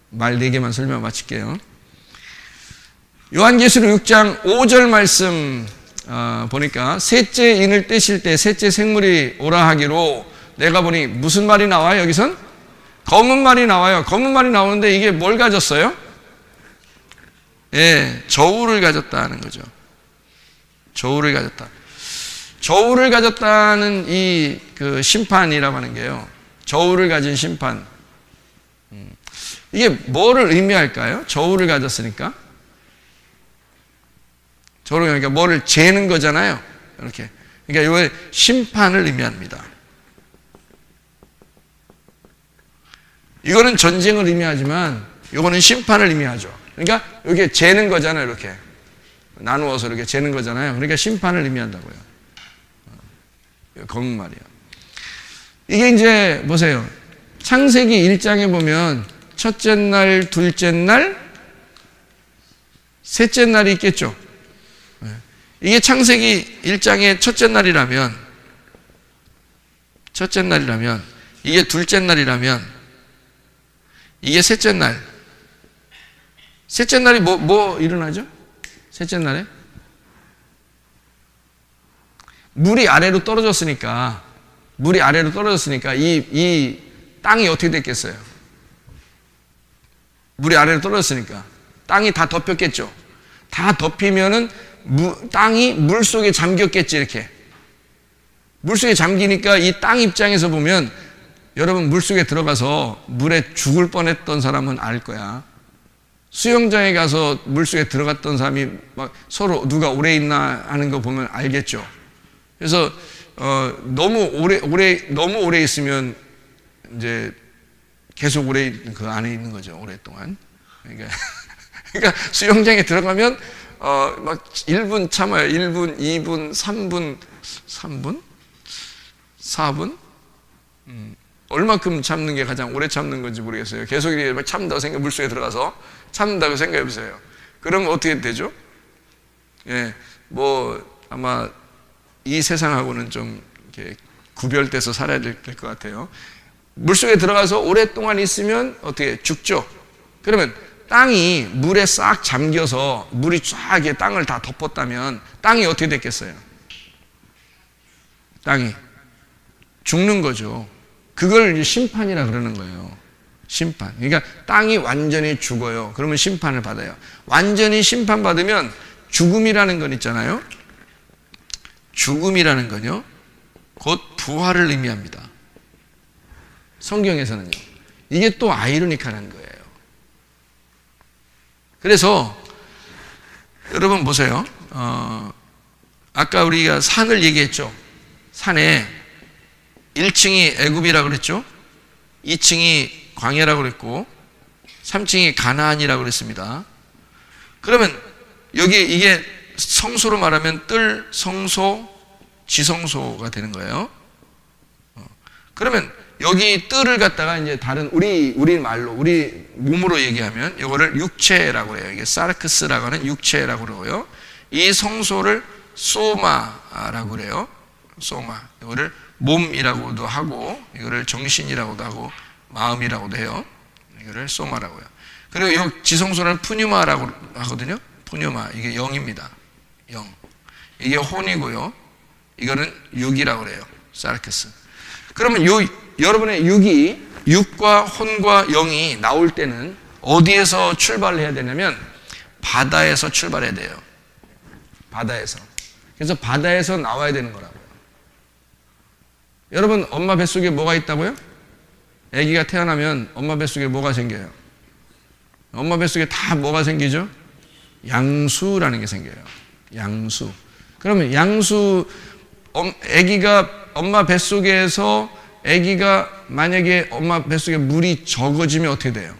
말 4개만 설명 마칠게요. 요한계시록 6장 5절 말씀 보니까 셋째 인을 떼실 때 셋째 생물이 오라 하기로, 내가 보니 무슨 말이 나와요? 여기선 검은 말이 나와요. 검은 말이 나오는데 이게 뭘 가졌어요? 예, 저울을 가졌다는 거죠. 저울을 가졌다. 저울을 가졌다는 이 그 심판이라고 하는 게요. 저울을 가진 심판. 이게 뭐를 의미할까요? 저울을 가졌으니까. 저울을 그러니까 뭐를 재는 거잖아요. 이렇게. 그러니까 이거 심판을 의미합니다. 이거는 전쟁을 의미하지만 이거는 심판을 의미하죠. 그러니까 이게 재는 거잖아요. 이렇게 나누어서 이렇게 재는 거잖아요. 그러니까 심판을 의미한다고요. 검은 말이요. 이게 이제 보세요. 창세기 1장에 보면 첫째 날, 둘째 날, 셋째 날이 있겠죠. 이게 창세기 1장의 첫째 날이라면, 이게 둘째 날이라면, 이게 셋째 날. 셋째 날이 뭐 일어나죠? 셋째 날에? 물이 아래로 떨어졌으니까 이 땅이 어떻게 됐겠어요? 물이 아래로 떨어졌으니까 땅이 다 덮였겠죠. 다 덮이면은 땅이 물 속에 잠겼겠지. 이렇게 물 속에 잠기니까 이 땅 입장에서 보면, 여러분 물 속에 들어가서 물에 죽을 뻔했던 사람은 알 거야. 수영장에 가서 물 속에 들어갔던 사람이 막 서로 누가 오래 있나 하는 거 보면 알겠죠. 그래서 너무 오래 있으면 이제 계속 그 안에 있는 거죠. 오랫동안. 그러니까 수영장에 들어가면 막 1분 참아요. 1분, 2분, 3분, 4분? 얼마큼 참는 게 가장 오래 참는 건지 모르겠어요. 계속 이렇게 참는다고 물속에 들어가서 참는다고 생각해 보세요. 그러면 어떻게 되죠? 예, 아마 이 세상하고는 좀 이렇게 구별돼서 살아야 될 것 같아요. 물속에 들어가서 오랫동안 있으면 어떻게 죽죠? 그러면 땅이 물에 싹 잠겨서 물이 쫙 이렇게 땅을 다 덮었다면 땅이 어떻게 됐겠어요? 땅이 죽는 거죠. 그걸 심판이라 그러는 거예요. 심판. 그러니까 땅이 완전히 죽어요. 그러면 심판을 받아요. 완전히 심판받으면 죽음이라는 건 있잖아요. 죽음이라는 건요, 곧 부활을 의미합니다. 성경에서는요. 이게 또 아이러니컬한 거예요. 그래서 여러분 보세요. 아까 우리가 산을 얘기했죠. 산에 1층이 애굽이라고 그랬죠. 2층이 광야라고 그랬고 3층이 가나안이라고 그랬습니다. 그러면 여기 이게 성소로 말하면 뜰, 성소, 지성소가 되는 거예요. 그러면 여기 뜰을 갖다가 이제 다른 우리 말로 우리 몸으로 얘기하면 이거를 육체라고 해요. 이게 사르크스라고 하는 육체라고 그러고요. 이 성소를 소마라고 그래요. 소마. 이거를 몸이라고도 하고 이거를 정신이라고도 하고 마음이라고도 해요. 이거를 소마라고요. 그리고 이 지성소는 푸뉴마라고 하거든요. 푸뉴마. 이게 영입니다. 영. 이게 혼이고요. 이거는 육이라고 그래요. 사르크스. 그러면 여러분의 육과 혼과 영이 나올 때는 어디에서 출발을 해야 되냐면 바다에서 출발해야 돼요. 바다에서. 그래서 바다에서 나와야 되는 거라고요. 여러분 엄마 뱃속에 뭐가 있다고요? 아기가 태어나면 엄마 뱃속에 뭐가 생겨요? 엄마 뱃속에 다 뭐가 생기죠? 양수라는 게 생겨요. 양수. 그러면 아기가 엄마 뱃속에서 아기가 만약에 엄마 뱃속에 물이 적어지면 어떻게 돼요?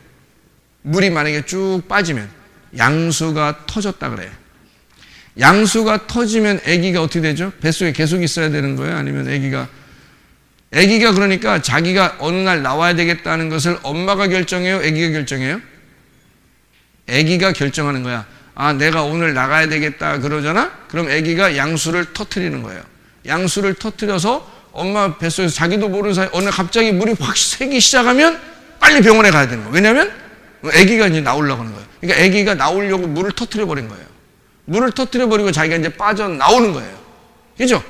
물이 만약에 쭉 빠지면 양수가 터졌다 그래요. 양수가 터지면 아기가 어떻게 되죠? 뱃속에 계속 있어야 되는 거예요? 아니면 아기가 그러니까 자기가 어느 날 나와야 되겠다는 것을 엄마가 결정해요? 아기가 결정해요? 아기가 결정하는 거야. 아, 내가 오늘 나가야 되겠다 그러잖아? 그럼 아기가 양수를 터뜨리는 거예요. 양수를 터뜨려서 엄마 뱃속에서 자기도 모르는 사이 어느 날 갑자기 물이 확 새기 시작하면 빨리 병원에 가야 되는 거예요. 왜냐하면 아기가 이제 나오려고 하는 거예요. 그러니까 아기가 나오려고 물을 터뜨려 버린 거예요. 물을 터뜨려 버리고 자기가 이제 빠져나오는 거예요. 그죠?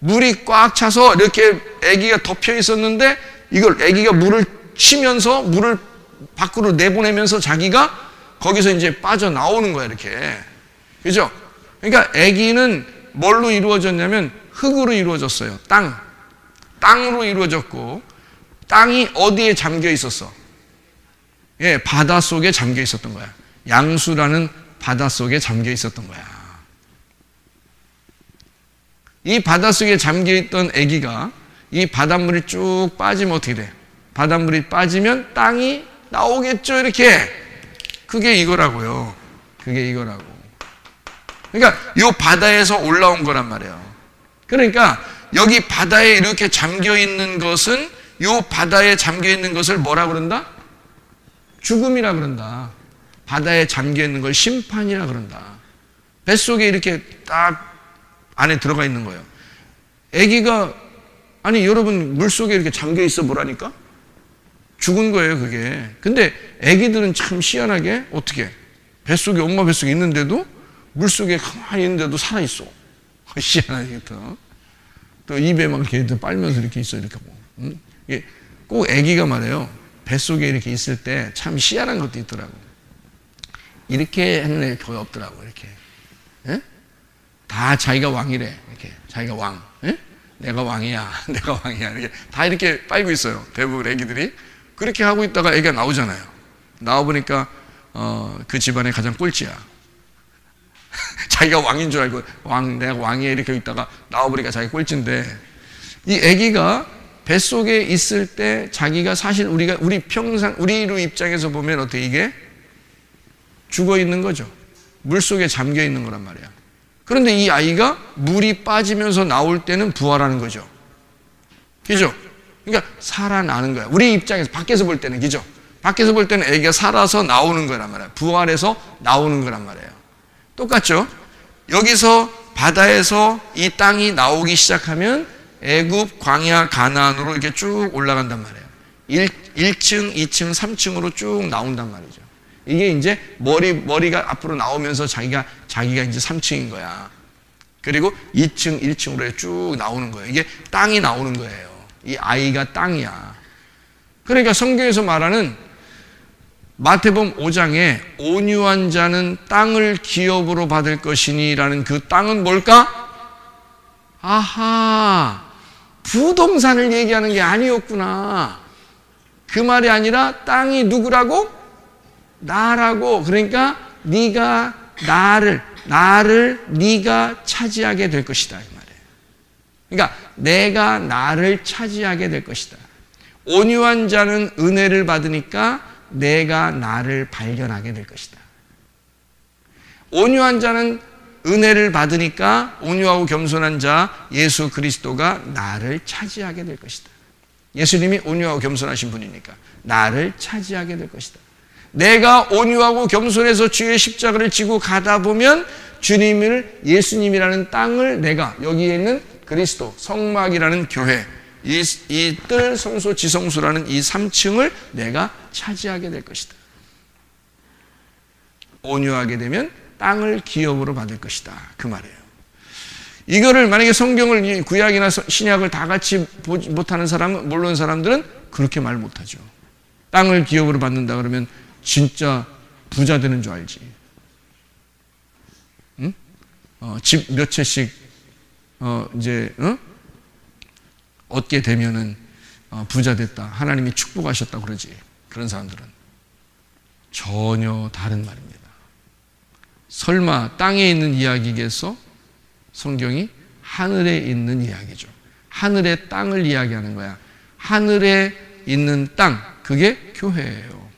물이 꽉 차서 이렇게 아기가 덮여 있었는데 이걸 아기가 물을 치면서 물을 밖으로 내보내면서 자기가 거기서 이제 빠져나오는 거야, 이렇게. 그죠? 그러니까 아기는 뭘로 이루어졌냐면 흙으로 이루어졌어요. 땅으로 이루어졌고, 땅이 어디에 잠겨 있었어? 예, 바다 속에 잠겨 있었던 거야. 양수라는 바다 속에 잠겨 있었던 거야. 이 바다 속에 잠겨 있던 아기가 이 바닷물이 쭉 빠지면 어떻게 돼? 바닷물이 빠지면 땅이 나오겠죠, 이렇게. 그게 이거라고요. 그게 이거라고. 그러니까 이 바다에서 올라온 거란 말이에요. 그러니까 여기 바다에 이렇게 잠겨 있는 것은 이 바다에 잠겨 있는 것을 뭐라 그런다? 죽음이라 그런다. 바다에 잠겨 있는 걸 심판이라 그런다. 뱃속에 이렇게 딱 안에 들어가 있는 거예요. 아기가 아니 여러분 물속에 이렇게 잠겨 있어 보라니까? 죽은 거예요, 그게. 근데 아기들은 참 희한하게 어떻게 뱃속에 엄마 뱃속에 있는데도 물속에 가만히 있는데도 살아있어. 희한하게 또 입에 막 걔들 빨면서 이렇게 있어, 이렇게 뭐. 응? 꼭 아기가 말해요. 뱃속에 이렇게 있을 때 참 희한한 것도 있더라고. 이렇게 하는 애 거의 없더라고, 이렇게. 에? 다 자기가 왕이래, 이렇게. 자기가 왕. 에? 내가 왕이야, 내가 왕이야. 이렇게 다 이렇게 빨고 있어요. 대부분 아기들이. 그렇게 하고 있다가 아기가 나오잖아요. 나와보니까, 그 집안의 가장 꼴찌야. 자기가 왕인 줄 알고, 내가 왕이야. 이렇게 있다가 나와보니까 자기 꼴찌인데, 이 아기가 뱃속에 있을 때 자기가 사실 우리로 입장에서 보면 어떻게 이게 죽어 있는 거죠. 물 속에 잠겨 있는 거란 말이야. 그런데 이 아이가 물이 빠지면서 나올 때는 부활하는 거죠. 그죠? 그러니까 살아나는 거야. 우리 입장에서 밖에서 볼 때는, 그죠? 밖에서 볼 때는 아기가 살아서 나오는 거란 말이야. 부활해서 나오는 거란 말이에요. 똑같죠? 여기서 바다에서 이 땅이 나오기 시작하면 애굽, 광야, 가나안으로 이렇게 쭉 올라간단 말이에요. 1층, 2층, 3층으로 쭉 나온단 말이죠. 이게 이제 머리가 앞으로 나오면서 자기가 이제 3층인 거야. 그리고 2층, 1층으로 쭉 나오는 거예요. 이게 땅이 나오는 거예요. 이 아이가 땅이야. 그러니까 성경에서 말하는 마태복음 5장에 온유한 자는 땅을 기업으로 받을 것이니라는 그 땅은 뭘까? 아하, 부동산을 얘기하는 게 아니었구나. 그 말이 아니라 땅이 누구라고? 나라고. 그러니까 네가 나를 네가 차지하게 될 것이다, 이 말이에요. 그러니까 내가 나를 차지하게 될 것이다. 온유한 자는 은혜를 받으니까 내가 나를 발견하게 될 것이다. 온유한 자는 은혜를 받으니까 온유하고 겸손한 자 예수 그리스도가 나를 차지하게 될 것이다. 예수님이 온유하고 겸손하신 분이니까 나를 차지하게 될 것이다. 내가 온유하고 겸손해서 주의 십자가를 지고 가다 보면 주님을, 예수님이라는 땅을 내가, 여기에 있는 그리스도, 성막이라는 교회, 이 뜰, 성소, 지성소라는 이 3층을 내가 차지하게 될 것이다. 온유하게 되면 땅을 기업으로 받을 것이다. 그 말이에요. 이거를 만약에 성경을, 구약이나 신약을 다 같이 보지 못하는 사람은, 모르는 사람들은 그렇게 말 못하죠. 땅을 기업으로 받는다 그러면 진짜 부자 되는 줄 알지. 응? 집 몇 채씩 얻게 되면은 부자 됐다, 하나님이 축복하셨다 그러지. 그런 사람들은 전혀 다른 말입니다. 설마 땅에 있는 이야기겠어? 성경이 하늘에 있는 이야기죠. 하늘의 땅을 이야기하는 거야. 하늘에 있는 땅, 그게 교회예요.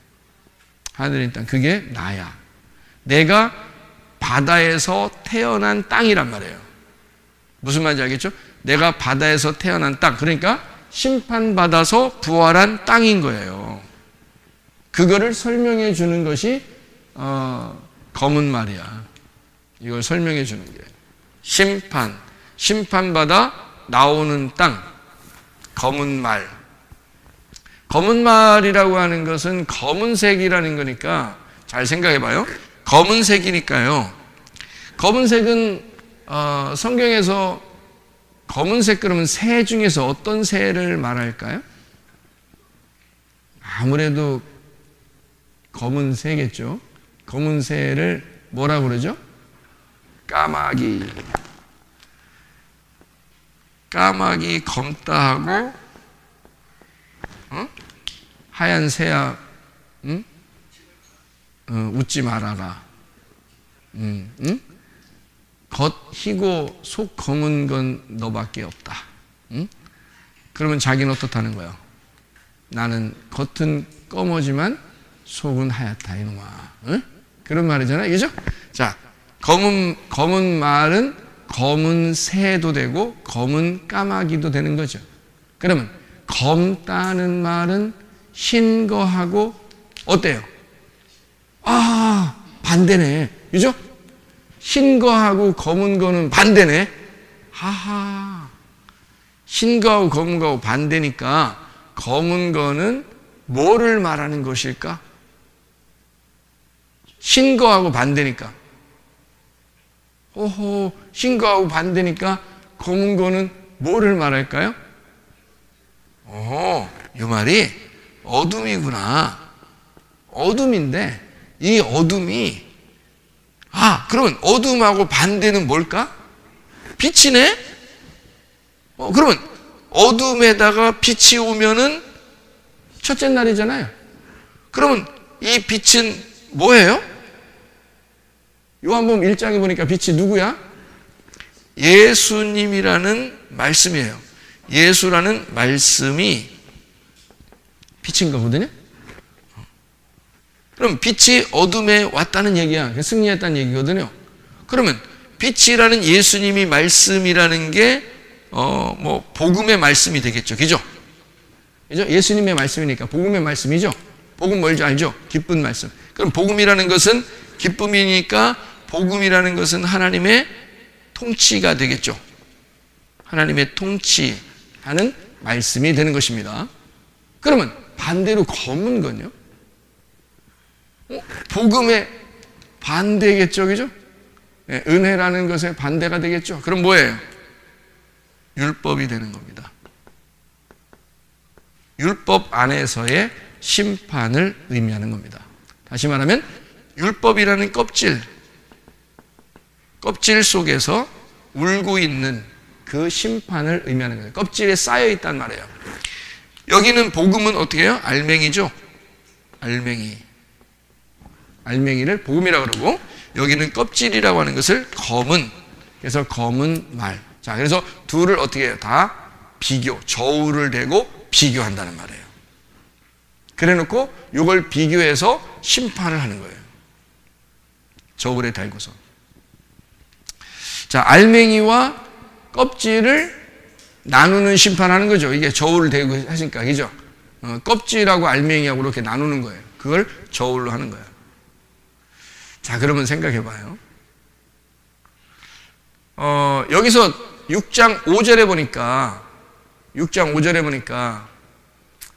하늘에 있는 땅, 그게 나야. 내가 바다에서 태어난 땅이란 말이에요. 무슨 말인지 알겠죠? 내가 바다에서 태어난 땅, 그러니까 심판받아서 부활한 땅인 거예요. 그거를 설명해 주는 것이 검은 말이야. 이걸 설명해 주는 게 심판받아 나오는 땅, 검은 말. 검은 말이라고 하는 것은 검은색이라는 거니까 잘 생각해 봐요. 검은색이니까요. 검은색은 성경에서 검은색 그러면 새 중에서 어떤 새를 말할까요? 아무래도 검은새겠죠. 검은새를 뭐라고 그러죠? 까마귀. 까마귀 검다 하고 하얀 새야, 응? 웃지 말아라. 겉 희고 속 검은 건 너밖에 없다. 응? 그러면 자기는 어떻다는 거야? 나는 겉은 검어지만 속은 하얗다 이놈아. 응? 그런 말이잖아요, 그죠? 자, 검은 말은 검은 새도 되고 검은 까마귀도 되는 거죠. 그러면 검다는 말은 흰 거하고 어때요? 반대네, 그죠? 흰 거하고 검은 거는 반대네. 하하. 흰 거하고 검은 거하고 반대니까 검은 거는 뭐를 말하는 것일까? 흰 거하고 반대니까. 오호, 흰 거하고 반대니까 검은 거는 뭐를 말할까요? 이 말이 어둠이구나. 어둠인데 이 어둠이 그러면 어둠하고 반대는 뭘까? 빛이네? 그러면 어둠에다가 빛이 오면은 첫째 날이잖아요. 그러면 이 빛은 뭐예요? 요한복음 1장에 보니까 빛이 누구야? 예수님이라는 말씀이에요. 예수라는 말씀이 빛인 거거든요. 그럼 빛이 어둠에 왔다는 얘기야. 승리했다는 얘기거든요. 그러면 빛이라는 예수님이 말씀이라는 게 복음의 말씀이 되겠죠. 그죠? 그죠? 예수님의 말씀이니까 복음의 말씀이죠. 복음 뭔지 알죠? 기쁜 말씀. 그럼 복음이라는 것은 기쁨이니까 복음이라는 것은 하나님의 통치가 되겠죠. 하나님의 통치하는 말씀이 되는 것입니다. 그러면 반대로 검은 건요? 복음의 반대겠죠, 그죠? 네, 은혜라는 것의 반대가 되겠죠. 그럼 뭐예요? 율법이 되는 겁니다. 율법 안에서의 심판을 의미하는 겁니다. 다시 말하면 율법이라는 껍질 속에서 울고 있는 그 심판을 의미하는 거예요. 껍질에 쌓여 있단 말이에요. 여기는 복음은 어떻게 해요? 알맹이죠. 알맹이를 복음이라고 그러고, 여기는 껍질이라고 하는 것을 검은, 그래서 검은 말. 자, 그래서 둘을 어떻게 해요? 다 비교, 저울을 대고 비교한다는 말이에요. 그래 놓고 이걸 비교해서 심판을 하는 거예요. 저울에 달고서. 자, 알맹이와 껍질을 나누는 심판하는 거죠. 이게 저울을 대고 하시니까, 그죠? 껍질하고 알맹이하고 이렇게 나누는 거예요. 그걸 저울로 하는 거예요. 자, 그러면 생각해 봐요. 여기서 6장 5절에 보니까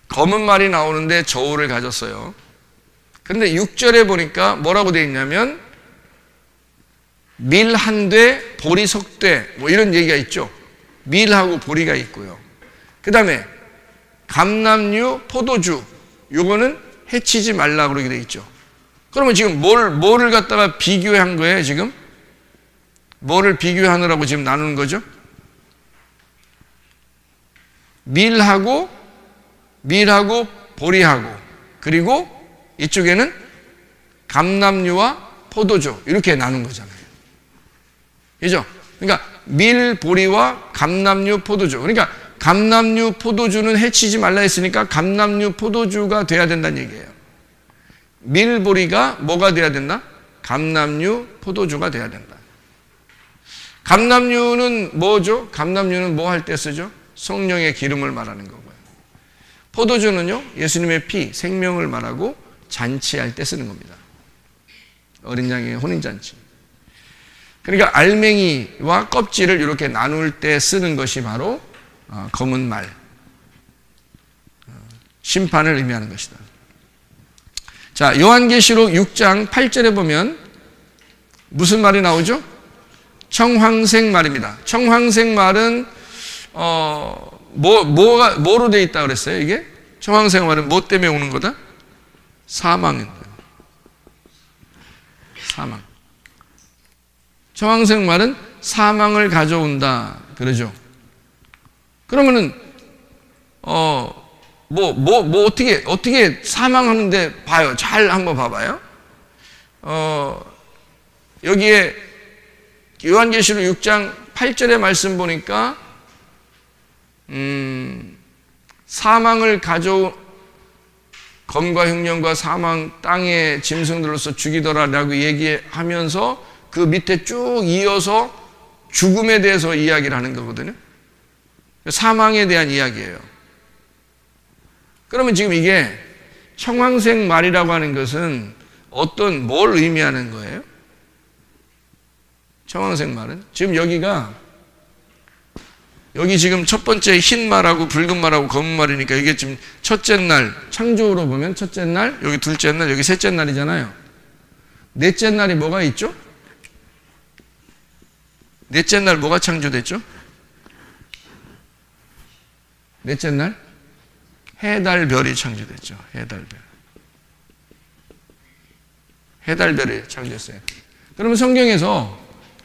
검은 말이 나오는데 저울을 가졌어요. 그런데 6절에 보니까 뭐라고 되어 있냐면 밀 한 대, 보리 석 대, 뭐 이런 얘기가 있죠. 밀하고 보리가 있고요. 그 다음에 감람류, 포도주, 요거는 해치지 말라 그러게 되어 있죠. 그러면 지금 뭐를 갖다가 비교한 거예요, 지금? 뭐를 비교하느라고 지금 나누는 거죠? 밀하고 보리하고, 그리고 이쪽에는 감람류와 포도주, 이렇게 나눈 거잖아요. 그죠? 그러니까 밀, 보리와 감람류, 포도주. 그러니까 감람류, 포도주는 해치지 말라 했으니까 감람류, 포도주가 돼야 된다는 얘기예요. 밀, 보리가 뭐가 돼야 된다? 감람류, 포도주가 돼야 된다. 감람류는 뭐죠? 감람류는 뭐 할 때 쓰죠? 성령의 기름을 말하는 거고요. 포도주는요, 예수님의 피, 생명을 말하고 잔치할 때 쓰는 겁니다. 어린 양의 혼인잔치. 그러니까 알맹이와 껍질을 이렇게 나눌 때 쓰는 것이 바로 검은 말, 심판을 의미하는 것이다. 자, 요한계시록 6장 8절에 보면 무슨 말이 나오죠? 청황색 말입니다. 청황색 말은 뭐로 되어 있다 그랬어요? 이게 청황색 말은 뭐 때문에 오는 거다? 사망입니다. 사망. 청황색 말은 사망을 가져온다 그러죠. 그러면은 어떻게 사망하는데 봐요. 잘 한번 봐봐요. 여기에 요한계시록 6장 8절의 말씀 보니까 사망을 검과 흉년과 사망 땅의 짐승들로서 죽이더라라고 얘기하면서 그 밑에 쭉 이어서 죽음에 대해서 이야기를 하는 거거든요. 사망에 대한 이야기예요. 그러면 지금 이게 청황색 말이라고 하는 것은 뭘 의미하는 거예요? 청황색 말은 지금 여기 지금 첫 번째 흰 말하고 붉은 말하고 검은 말이니까 이게 지금 첫째 날, 창조로 보면 첫째 날, 여기 둘째 날, 여기 셋째 날이잖아요. 넷째 날이 뭐가 있죠? 넷째 날 뭐가 창조됐죠? 넷째 날? 해, 달, 별이 창조됐죠. 해, 달, 별. 해, 달, 별이 창조됐어요. 그러면 성경에서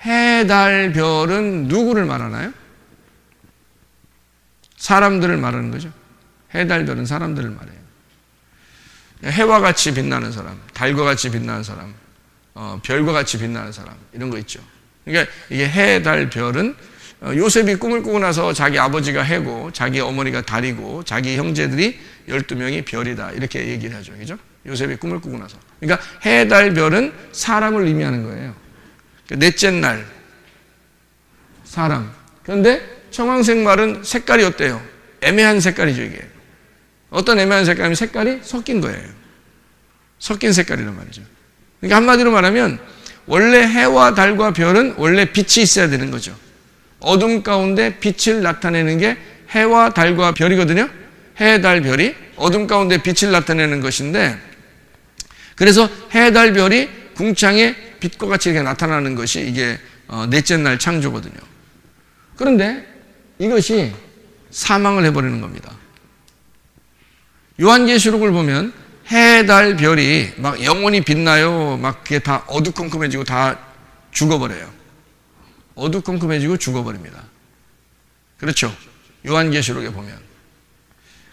해, 달, 별은 누구를 말하나요? 사람들을 말하는 거죠. 해, 달, 별은 사람들을 말해요. 해와 같이 빛나는 사람, 달과 같이 빛나는 사람, 별과 같이 빛나는 사람, 이런 거 있죠. 그러니까 이게 해, 달, 별은 요셉이 꿈을 꾸고 나서 자기 아버지가 해고, 자기 어머니가 달이고, 자기 형제들이 12명이 별이다. 이렇게 얘기를 하죠. 그죠? 요셉이 꿈을 꾸고 나서. 그러니까 해, 달, 별은 사람을 의미하는 거예요. 넷째 날, 사람. 그런데 청황색 말은 색깔이 어때요? 애매한 색깔이죠, 이게. 어떤 애매한 색깔이면 색깔이 섞인 거예요. 섞인 색깔이란 말이죠. 그러니까 한마디로 말하면 원래 해와 달과 별은 원래 빛이 있어야 되는 거죠. 어둠 가운데 빛을 나타내는 게 해와 달과 별이거든요. 해, 달, 별이 어둠 가운데 빛을 나타내는 것인데, 그래서 해, 달, 별이 궁창에 빛과 같이 이렇게 나타나는 것이 이게 넷째 날 창조거든요. 그런데 이것이 사망을 해버리는 겁니다. 요한계시록을 보면 해, 달, 별이 막 영원히 빛나요. 막 그게 다 어두컴컴해지고 다 죽어버려요. 어두컴컴해지고 죽어버립니다. 그렇죠? 요한계시록에 보면.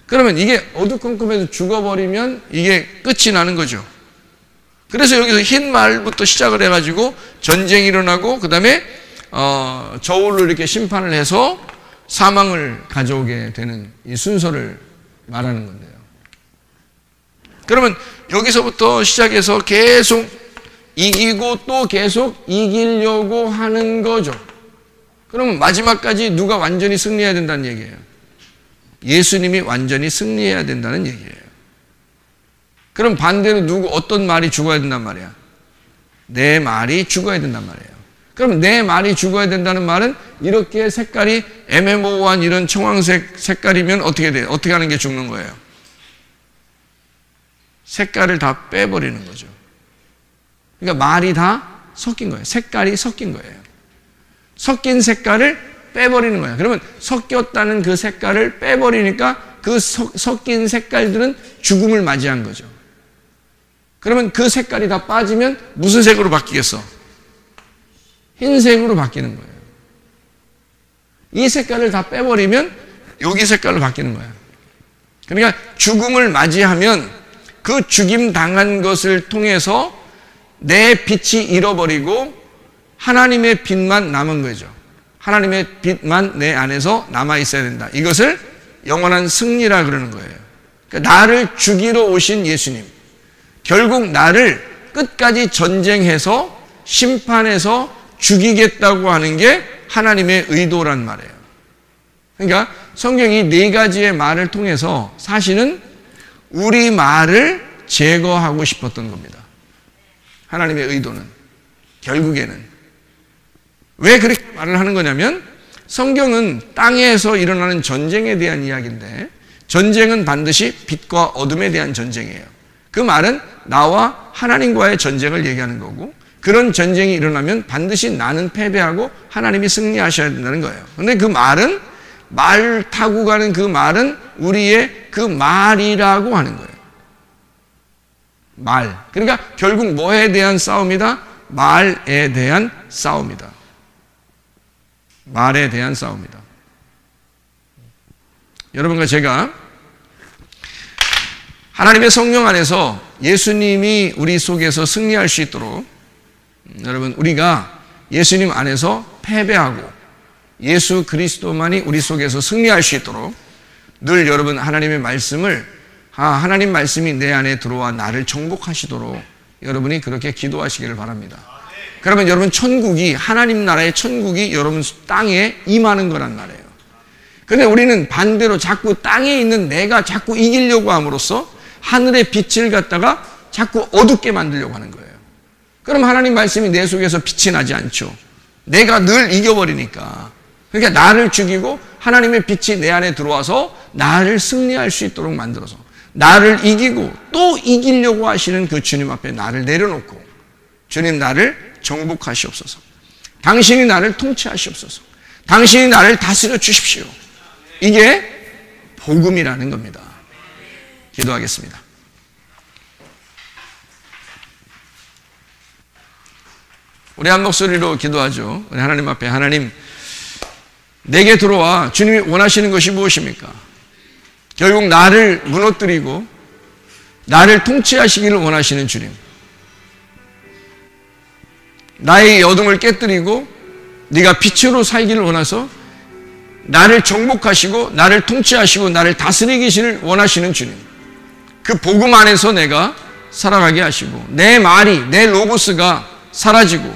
그러면 이게 어두컴컴해서 죽어버리면 이게 끝이 나는 거죠. 그래서 여기서 흰 말부터 시작을 해가지고 전쟁이 일어나고 그 다음에 저울로 이렇게 심판을 해서 사망을 가져오게 되는 이 순서를 말하는 건데요. 그러면 여기서부터 시작해서 계속 이기고 또 계속 이기려고 하는 거죠. 그러면 마지막까지 누가 완전히 승리해야 된다는 얘기예요? 예수님이 완전히 승리해야 된다는 얘기예요. 그럼 반대로 어떤 말이 죽어야 된단 말이야? 내 말이 죽어야 된단 말이에요. 그럼 내 말이 죽어야 된다는 말은 이렇게 색깔이 애매모호한 이런 청황색 색깔이면 어떻게 돼요? 어떻게 하는 게 죽는 거예요? 색깔을 다 빼버리는 거죠. 그러니까 말이 다 섞인 거예요. 색깔이 섞인 거예요. 섞인 색깔을 빼버리는 거예요. 그러면 섞였다는 그 색깔을 빼버리니까 그 섞인 색깔들은 죽음을 맞이한 거죠. 그러면 그 색깔이 다 빠지면 무슨 색으로 바뀌겠어? 흰색으로 바뀌는 거예요. 이 색깔을 다 빼버리면 여기 색깔로 바뀌는 거예요. 그러니까 죽음을 맞이하면 그 죽임 당한 것을 통해서 내 빛이 잃어버리고 하나님의 빛만 남은 거죠. 하나님의 빛만 내 안에서 남아 있어야 된다. 이것을 영원한 승리라 그러는 거예요. 그러니까 나를 죽이러 오신 예수님, 결국 나를 끝까지 전쟁해서 심판해서 죽이겠다고 하는 게 하나님의 의도란 말이에요. 그러니까 성경이 네 가지의 말을 통해서 사실은 우리 말을 제거하고 싶었던 겁니다. 하나님의 의도는 결국에는 왜 그렇게 말을 하는 거냐면 성경은 땅에서 일어나는 전쟁에 대한 이야기인데 전쟁은 반드시 빛과 어둠에 대한 전쟁이에요. 그 말은 나와 하나님과의 전쟁을 얘기하는 거고 그런 전쟁이 일어나면 반드시 나는 패배하고 하나님이 승리하셔야 된다는 거예요. 그런데 그 말은 말 타고 가는 그 말은 우리의 그 말이라고 하는 거예요. 말. 그러니까 결국 뭐에 대한 싸움이다? 말에 대한 싸움이다. 말에 대한 싸움이다. 여러분과 제가 하나님의 성령 안에서 예수님이 우리 속에서 승리할 수 있도록 여러분 우리가 예수님 안에서 패배하고 예수 그리스도만이 우리 속에서 승리할 수 있도록 늘 여러분 하나님의 말씀을 하나님 말씀이 내 안에 들어와 나를 정복하시도록 여러분이 그렇게 기도하시기를 바랍니다. 그러면 여러분 천국이 하나님 나라의 천국이 여러분 땅에 임하는 거란 말이에요. 그런데 우리는 반대로 자꾸 땅에 있는 내가 자꾸 이기려고 함으로써 하늘의 빛을 갖다가 자꾸 어둡게 만들려고 하는 거예요. 그럼 하나님 말씀이 내 속에서 빛이 나지 않죠. 내가 늘 이겨버리니까. 그러니까 나를 죽이고 하나님의 빛이 내 안에 들어와서 나를 승리할 수 있도록 만들어서 나를 이기고 또 이기려고 하시는 그 주님 앞에 나를 내려놓고 주님 나를 정복하시옵소서. 당신이 나를 통치하시옵소서. 당신이 나를 다스려 주십시오. 이게 복음이라는 겁니다. 기도하겠습니다. 우리 한 목소리로 기도하죠. 우리 하나님 앞에 하나님 내게 들어와 주님이 원하시는 것이 무엇입니까? 결국 나를 무너뜨리고 나를 통치하시기를 원하시는 주님. 나의 어둠을 깨뜨리고 네가 빛으로 살기를 원해서 나를 정복하시고 나를 통치하시고 나를 다스리기를 원하시는 주님. 그 복음 안에서 내가 살아가게 하시고 내 말이 내 로고스가 사라지고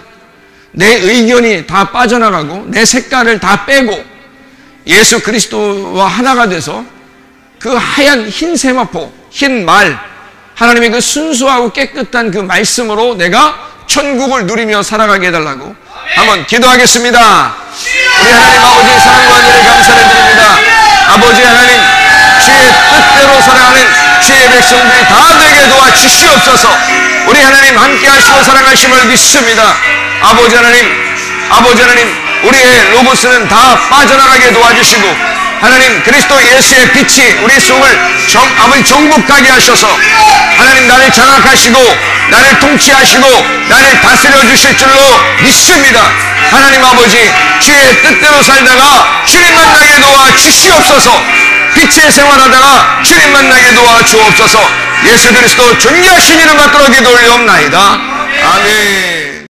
내 의견이 다 빠져나가고 내 색깔을 다 빼고 예수 그리스도와 하나가 돼서 그 하얀 흰 세마포, 흰 말, 하나님의 그 순수하고 깨끗한 그 말씀으로 내가 천국을 누리며 살아가게 해달라고 한번 기도하겠습니다. 우리 하나님 아버지 사랑과 은혜를 감사를 드립니다. 아버지 하나님 주의 뜻대로 살아가는 주의 백성들이 다 되게 도와주시옵소서. 우리 하나님 함께 하시고 사랑하심을 믿습니다. 아버지 하나님 우리의 로고스는 다 빠져나가게 도와주시고 하나님 그리스도 예수의 빛이 우리 속을 아버지 정복하게 하셔서 하나님 나를 장악하시고 나를 통치하시고 나를 다스려 주실 줄로 믿습니다. 하나님 아버지 주의 뜻대로 살다가 주님 만나게 도와주시옵소서. 빛의 생활하다가 주님 만나게 도와주옵소서. 예수 그리스도 존귀하신 이름 받들어 기도 올리옵나이다. 아멘.